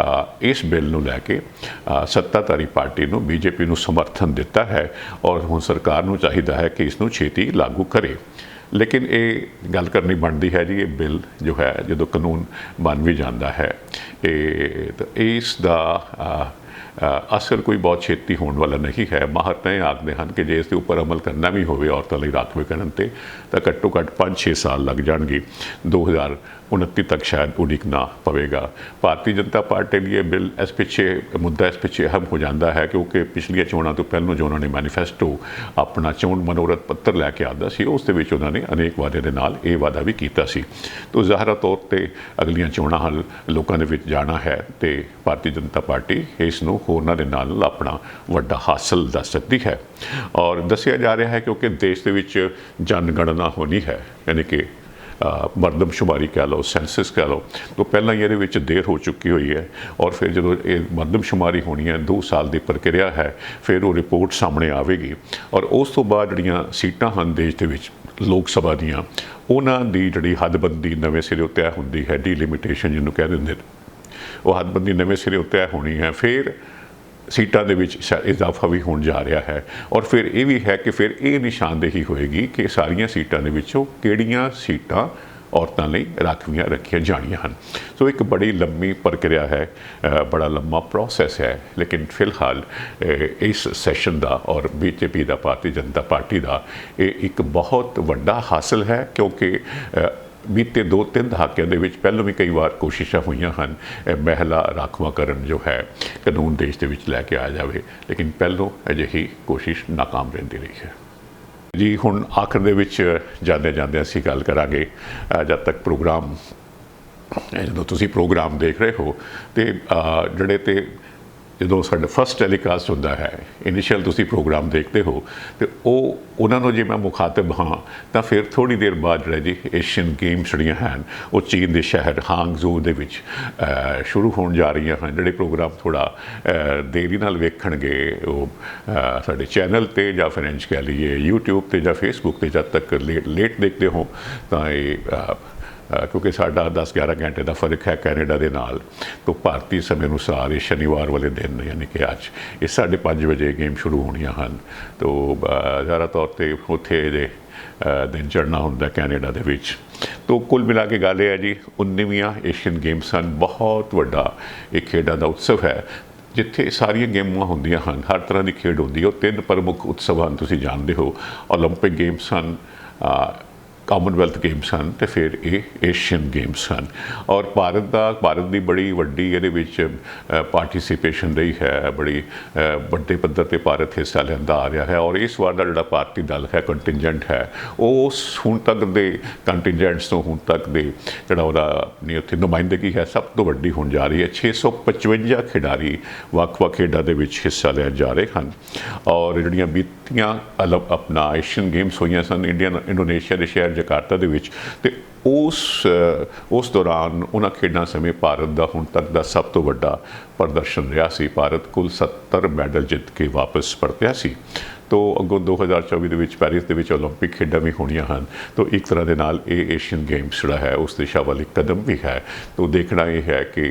ਇਸ ਬਿੱਲ ਨੂੰ ਲੈ ਕੇ ਸੱਤਾਧਾਰੀ ਪਾਰਟੀ ਨੂੰ, ਬੀਜੇਪੀ ਨੂੰ ਸਮਰਥਨ ਦਿੱਤਾ ਹੈ। ਔਰ ਹੁਣ ਸਰਕਾਰ ਨੂੰ ਚਾਹੀਦਾ ਹੈ ਕਿ ਇਸ ਨੂੰ ਛੇਤੀ ਲਾਗੂ ਕਰੇ। ਲੇਕਿਨ ਇਹ ਗੱਲ ਕਰਨੀ ਬਣਦੀ ਹੈ ਜੀ, ਇਹ ਬਿੱਲ ਜੋ ਹੈ ਜਦੋਂ ਕਾਨੂੰਨ ਬਣ ਵੀ ਜਾਂਦਾ ਹੈ, ਇਸ ਦਾ ਅਸਰ ਕੋਈ ਬਹੁਤ ਛੇਤੀ ਹੋਣ ਵਾਲਾ ਨਹੀਂ ਹੈ। ਮਾਹਰ ਤਾਂ ਇਹ ਆਖਦੇ ਹਨ ਕਿ ਜੇ ਇਸ ਦੇ ਉੱਪਰ ਅਮਲ ਕਰਨਾ ਵੀ ਹੋਵੇ ਔਰਤਾਂ ਲਈ ਰਾਖਵੇਂਕਰਨ 'ਤੇ, ਤਾਂ ਘੱਟੋ ਘੱਟ 5-6 ਸਾਲ ਲੱਗ ਜਾਣਗੇ। 2029 ਤੱਕ ਸ਼ਾਇਦ ਉਡੀਕਣਾ ਪਵੇਗਾ। ਭਾਰਤੀ ਜਨਤਾ ਪਾਰਟੀ ਲਈ ਇਹ ਬਿੱਲ ਮੁੱਦਾ ਇਸ ਪਿੱਛੇ ਅਹਿਮ ਹੋ ਜਾਂਦਾ ਹੈ ਕਿਉਂਕਿ ਪਿਛਲੀਆਂ ਚੋਣਾਂ ਤੋਂ ਪਹਿਲਾਂ ਜੋ ਉਹਨਾਂ ਨੇ ਮੈਨੀਫੈਸਟੋ ਆਪਣਾ ਚੋਣ ਮਨੋਰਥ ਪੱਤਰ ਲੈ ਕੇ ਆਉਂਦਾ ਸੀ, ਉਸ ਦੇ ਵਿੱਚ ਉਹਨਾਂ ਨੇ ਅਨੇਕ ਵਾਅਦੇ ਦੇ ਨਾਲ ਇਹ ਵਾਅਦਾ ਵੀ ਕੀਤਾ ਸੀ। ਤੋ ਜ਼ਾਹਰਾ ਤੌਰ 'ਤੇ ਅਗਲੀਆਂ ਚੋਣਾਂ ਹੱਲ ਲੋਕਾਂ ਦੇ ਵਿੱਚ ਜਾਣਾ ਹੈ ਅਤੇ ਭਾਰਤੀ ਜਨਤਾ ਪਾਰਟੀ ਇਸ ਨੂੰ ਹੋਰਨਾਂ ਦੇ ਨਾਲ ਆਪਣਾ ਵੱਡਾ ਹਾਸਲ ਦੱਸ ਸਕਦੀ ਹੈ। ਔਰ ਦੱਸਿਆ ਜਾ ਰਿਹਾ ਹੈ ਕਿਉਂਕਿ ਦੇਸ਼ ਦੇ ਵਿੱਚ ਜਨਗਣਨਾ ਹੋਣੀ ਹੈ, ਯਾਨੀ ਕਿ ਮਰਦਮਸ਼ੁਮਾਰੀ ਕਹਿ ਲਓ, ਸੈਂਸਸ ਕਹਿ ਲਓ, ਤੋਂ ਪਹਿਲਾਂ ਹੀ ਇਹਦੇ ਵਿੱਚ ਦੇਰ ਹੋ ਚੁੱਕੀ ਹੋਈ ਹੈ। ਔਰ ਫਿਰ ਜਦੋਂ ਇਹ ਮਰਦਮਸ਼ੁਮਾਰੀ ਹੋਣੀ ਹੈ, 2 ਸਾਲ ਦੀ ਪ੍ਰਕਿਰਿਆ ਹੈ, ਫਿਰ ਉਹ ਰਿਪੋਰਟ ਸਾਹਮਣੇ ਆਵੇਗੀ। ਔਰ ਉਸ ਤੋਂ ਬਾਅਦ ਜਿਹੜੀਆਂ ਸੀਟਾਂ ਹਨ ਦੇਸ਼ ਦੇ ਵਿੱਚ ਲੋਕ ਸਭਾ ਦੀਆਂ, ਉਹਨਾਂ ਦੀ ਜਿਹੜੀ ਹੱਦਬੰਦੀ ਨਵੇਂ ਸਿਰੇ ਤੈਅ ਹੁੰਦੀ ਹੈ, ਡੀਲਿਮਿਟੇਸ਼ਨ ਜਿਹਨੂੰ ਕਹਿ ਦਿੰਦੇ ਨੇ, ਉਹ ਹੱਦਬੰਦੀ ਨਵੇਂ ਸਿਰੇ ਤੈਅ ਹੋਣੀ ਹੈ। ਫਿਰ ਸੀਟਾਂ ਦੇ ਵਿੱਚ ਇਜ਼ਾਫਾ ਵੀ ਹੋਣ ਜਾ ਰਿਹਾ ਹੈ। ਔਰ ਫਿਰ ਇਹ ਵੀ ਹੈ ਕਿ ਫਿਰ ਇਹ ਨਿਸ਼ਾਨਦੇਹੀ ਹੋਏਗੀ ਕਿ ਸਾਰੀਆਂ ਸੀਟਾਂ ਦੇ ਵਿੱਚੋਂ ਕਿਹੜੀਆਂ ਸੀਟਾਂ ਔਰਤਾਂ ਲਈ ਰਾਖਵੀਆਂ ਰੱਖੀਆਂ ਜਾਣੀਆਂ ਹਨ। ਸੋ ਇੱਕ ਬੜੀ ਲੰਮੀ ਪ੍ਰਕਿਰਿਆ ਹੈ, ਬੜਾ ਲੰਮਾ ਪ੍ਰੋਸੈਸ ਹੈ। ਲੇਕਿਨ ਫਿਲਹਾਲ ਇਸ ਸੈਸ਼ਨ ਦਾ ਔਰ ਬੀਜੇਪੀ ਦਾ, ਭਾਰਤੀ ਜਨਤਾ ਪਾਰਟੀ ਦਾ ਇਹ ਇੱਕ ਬਹੁਤ ਵੱਡਾ ਹਾਸਲ ਹੈ ਕਿਉਂਕਿ ਬੀਤੇ 2-3 ਦਹਾਕਿਆਂ ਦੇ ਵਿੱਚ ਪਹਿਲਾਂ ਵੀ ਕਈ ਵਾਰ ਕੋਸ਼ਿਸ਼ਾਂ ਹੋਈਆਂ ਹਨ ਮਹਿਲਾ ਰਾਖਵਾਂਕਰਨ ਜੋ ਹੈ ਕਾਨੂੰਨ ਦੇਸ਼ ਦੇ ਵਿੱਚ ਲੈ ਕੇ ਆ ਜਾਵੇ, ਲੇਕਿਨ ਪਹਿਲੋਂ ਅਜਿਹੀ ਕੋਸ਼ਿਸ਼ ਨਾਕਾਮ ਰਹਿੰਦੀ ਰਹੀ ਹੈ। ਜੀ ਹੁਣ ਆਖਰ ਦੇ ਵਿੱਚ ਜਾਂਦੇ ਅਸੀਂ ਗੱਲ ਕਰਾਂਗੇ, ਜਦ ਤੱਕ ਪ੍ਰੋਗਰਾਮ, ਜਦੋਂ ਤੁਸੀਂ ਪ੍ਰੋਗਰਾਮ ਦੇਖ ਰਹੇ ਹੋ ਤੇ ਜਦੋਂ ਸਾਡਾ ਫਸਟ ਟੈਲੀਕਾਸਟ ਹੁੰਦਾ ਹੈ, ਇਨੀਸ਼ੀਅਲ ਤੁਸੀਂ ਪ੍ਰੋਗਰਾਮ ਦੇਖਦੇ ਹੋ ਤੇ ਉਹਨਾਂ ਨੂੰ ਜੇ ਮੈਂ ਮੁਖਾਤਬ ਹਾਂ ਤਾਂ ਫਿਰ ਥੋੜ੍ਹੀ ਦੇਰ ਬਾਅਦ ਜਿਹੜਾ ਜੀ ਏਸ਼ੀਅਨ ਗੇਮਸ ਜਿਹੜੀਆਂ ਹਨ ਉਹ ਚੀਨ ਦੇ ਸ਼ਹਿਰ ਹਾਂਗਜ਼ੋ ਦੇ ਵਿੱਚ ਸ਼ੁਰੂ ਹੋਣ ਜਾ ਰਹੀਆਂ ਹਨ। ਜਿਹੜੇ ਪ੍ਰੋਗਰਾਮ ਥੋੜ੍ਹਾ ਦੇਰੀ ਨਾਲ ਵੇਖਣਗੇ ਉਹ ਸਾਡੇ ਚੈਨਲ 'ਤੇ ਜਾਂ ਫਿਰ ਇੰਝ ਕਹਿ ਲਈਏ ਯੂਟਿਊਬ 'ਤੇ ਜਾਂ ਫੇਸਬੁੱਕ 'ਤੇ ਜਦ ਤੱਕ ਲੇਟ ਦੇਖਦੇ ਹੋ ਤਾਂ ਇਹ ਕਿਉਂਕਿ ਸਾਡਾ 10-11 ਘੰਟੇ ਦਾ ਫਰਕ ਹੈ ਕੈਨੇਡਾ ਦੇ ਨਾਲ, ਤਾਂ ਭਾਰਤੀ ਸਮੇਂ ਅਨੁਸਾਰ ਇਹ ਸ਼ਨੀਵਾਰ ਵਾਲੇ ਦਿਨ ਯਾਨੀ ਕਿ ਅੱਜ ਇਹ 5:30 ਵਜੇ ਗੇਮ ਸ਼ੁਰੂ ਹੋਣੀਆਂ ਹਨ। ਤਾਂ ਜ਼ਿਆਦਾ ਤੌਰ 'ਤੇ ਉੱਥੇ ਜੇ ਦਿਨ ਚੜ੍ਹਨਾ ਹੁੰਦਾ ਕੈਨੇਡਾ ਦੇ ਵਿੱਚ। ਤਾਂ ਕੁੱਲ ਮਿਲਾ ਕੇ ਗੱਲ ਇਹ ਹੈ ਜੀ, 19ਵੀਆਂ ਏਸ਼ੀਅਨ ਗੇਮਸ ਹਨ, ਬਹੁਤ ਵੱਡਾ ਇੱਕ ਖੇਡਾਂ ਦਾ ਉਤਸਵ ਹੈ ਜਿੱਥੇ ਸਾਰੀਆਂ ਗੇਮਾਂ ਹੁੰਦੀਆਂ ਹਨ, ਹਰ ਤਰ੍ਹਾਂ ਦੀ ਖੇਡ ਹੁੰਦੀ ਹੈ। ਉਹ 3 ਪ੍ਰਮੁੱਖ ਉਤਸਵ ਹਨ, ਤੁਸੀਂ ਜਾਣਦੇ ਹੋ, ਓਲੰਪਿਕ ਗੇਮਸ ਹਨ, ਕਾਮਨਵੈਲਥ ਗੇਮਸ ਹਨ ਅਤੇ ਫਿਰ ਇਹ ਏਸ਼ੀਅਨ ਗੇਮਸ ਹਨ। ਔਰ ਭਾਰਤ ਦੀ ਬੜੀ ਵੱਡੀ ਇਹਦੇ ਵਿੱਚ ਪਾਰਟੀਸੀਪੇਸ਼ਨ ਰਹੀ ਹੈ, ਬੜੀ ਵੱਡੇ ਪੱਧਰ 'ਤੇ ਭਾਰਤ ਹਿੱਸਾ ਲੈਂਦਾ ਆ ਰਿਹਾ ਹੈ। ਔਰ ਇਸ ਵਾਰ ਦਾ ਜਿਹੜਾ ਭਾਰਤੀ ਦਲ ਹੈ, ਕੰਟਿੰਜੈਂਟ ਹੈ, ਉਹ ਹੁਣ ਤੱਕ ਦੇ ਕੰਟਿੰਜੈਂਟਸ ਤੋਂ ਹੁਣ ਤੱਕ ਦੇ ਜਿਹੜਾ ਉਹਦਾ ਆਪਣੀ ਉੱਥੇ ਨੁਮਾਇੰਦਗੀ ਹੈ ਸਭ ਤੋਂ ਵੱਡੀ ਹੋਣ ਜਾ ਰਹੀ ਹੈ। 655 ਖਿਡਾਰੀ ਵੱਖ-ਵੱਖ ਖੇਡਾਂ ਦੇ ਵਿੱਚ ਹਿੱਸਾ ਲੈਣ ਜਾ ਰਹੇ ਹਨ। ਔਰ ਜਿਹੜੀਆਂ ਬੀਤੀਆਂ ਆਪਣਾ ਏਸ਼ੀਅਨ ਗੇਮਸ ਹੋਈਆਂ ਸਨ ਇੰਡੋਨੇਸ਼ੀਆ ਦੇ ਸ਼ਹਿਰ ਜਕਾਰਤਾ ਦੇ ਵਿੱਚ, ਤੇ ਉਸ ਦੌਰਾਨ ਉਹਨਾਂ ਖੇਡਾਂ ਸਮੇਂ ਭਾਰਤ ਦਾ ਹੁਣ ਤੱਕ ਦਾ ਸਭ ਤੋਂ ਵੱਡਾ ਪ੍ਰਦਰਸ਼ਨ ਰਿਹਾ ਸੀ। ਭਾਰਤ ਕੁੱਲ 70 ਮੈਡਲ ਜਿੱਤ ਕੇ ਵਾਪਸ ਪਰਤਿਆ ਸੀ। तो अगों 2024 ਦੇ ਵਿੱਚ ਪੈਰਿਸ ਦੇ ਵਿੱਚ ਓਲੰਪਿਕ ਖੇਡਾਂ ਵੀ ਹੋਣੀਆਂ ਹਨ। ਤਾਂ ਇੱਕ ਤਰ੍ਹਾਂ ਦੇ ਨਾਲ ਇਹ ਏਸ਼ੀਅਨ ਗੇਮਸ ਜਿਹੜਾ ਹੈ ਉਸ ਦਿਸ਼ਾ ਵੱਲ ਇੱਕ ਕਦਮ ਵੀ ਹੈ। ਤਾਂ ਦੇਖਣਾ ਇਹ ਹੈ ਕਿ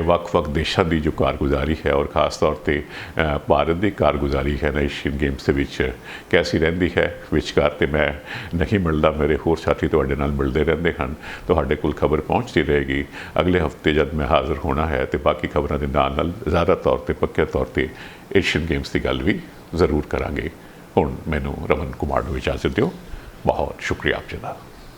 ਵੱਖ-ਵੱਖ ਦੇਸ਼ਾਂ ਦੀ ਜੋ ਕਾਰਗੁਜ਼ਾਰੀ ਹੈ ਔਰ ਖਾਸ ਤੌਰ ਤੇ ਭਾਰਤ ਦੀ ਕਾਰਗੁਜ਼ਾਰੀ ਹੈ ਨਾ ਏਸ਼ੀਅਨ ਗੇਮਸ ਦੇ ਵਿੱਚ ਕੈਸੀ ਰਹਿੰਦੀ ਹੈ। ਵਿਚਕਾਰ ਤੇ ਮੈਂ ਨਹੀਂ ਮਿਲਦਾ, ਮੇਰੇ ਹੋਰ ਸਾਥੀ ਤੁਹਾਡੇ ਨਾਲ ਮਿਲਦੇ ਰਹਿੰਦੇ ਹਨ। ਤੁਹਾਡੇ ਕੋਲ ਖਬਰ ਪਹੁੰਚਦੀ ਰਹੇਗੀ। ਅਗਲੇ ਹਫਤੇ ਜਦ ਮੈਂ ਹਾਜ਼ਰ ਹੋਣਾ ਹੈ ਤੇ ਬਾਕੀ ਖਬਰਾਂ ਦੇ ਨਾਲ ਜ਼ਿਆਦਾ ਤੌਰ ਤੇ ਪੱਕੇ ਤੌਰ ਤੇ ਏਸ਼ੀਅਨ ਗੇਮਸ ਦੀ ਗੱਲ ਵੀ ਜ਼ਰੂਰ ਕਰਾਂਗੇ। ਹੁਣ ਮੈਨੂੰ ਰਮਨ ਕੁਮਾਰ ਨੂੰ ਇਜਾਜ਼ਤ ਦਿਓ। ਬਹੁਤ ਸ਼ੁਕਰੀਆ ਆਪ ਜੀ ਦਾ।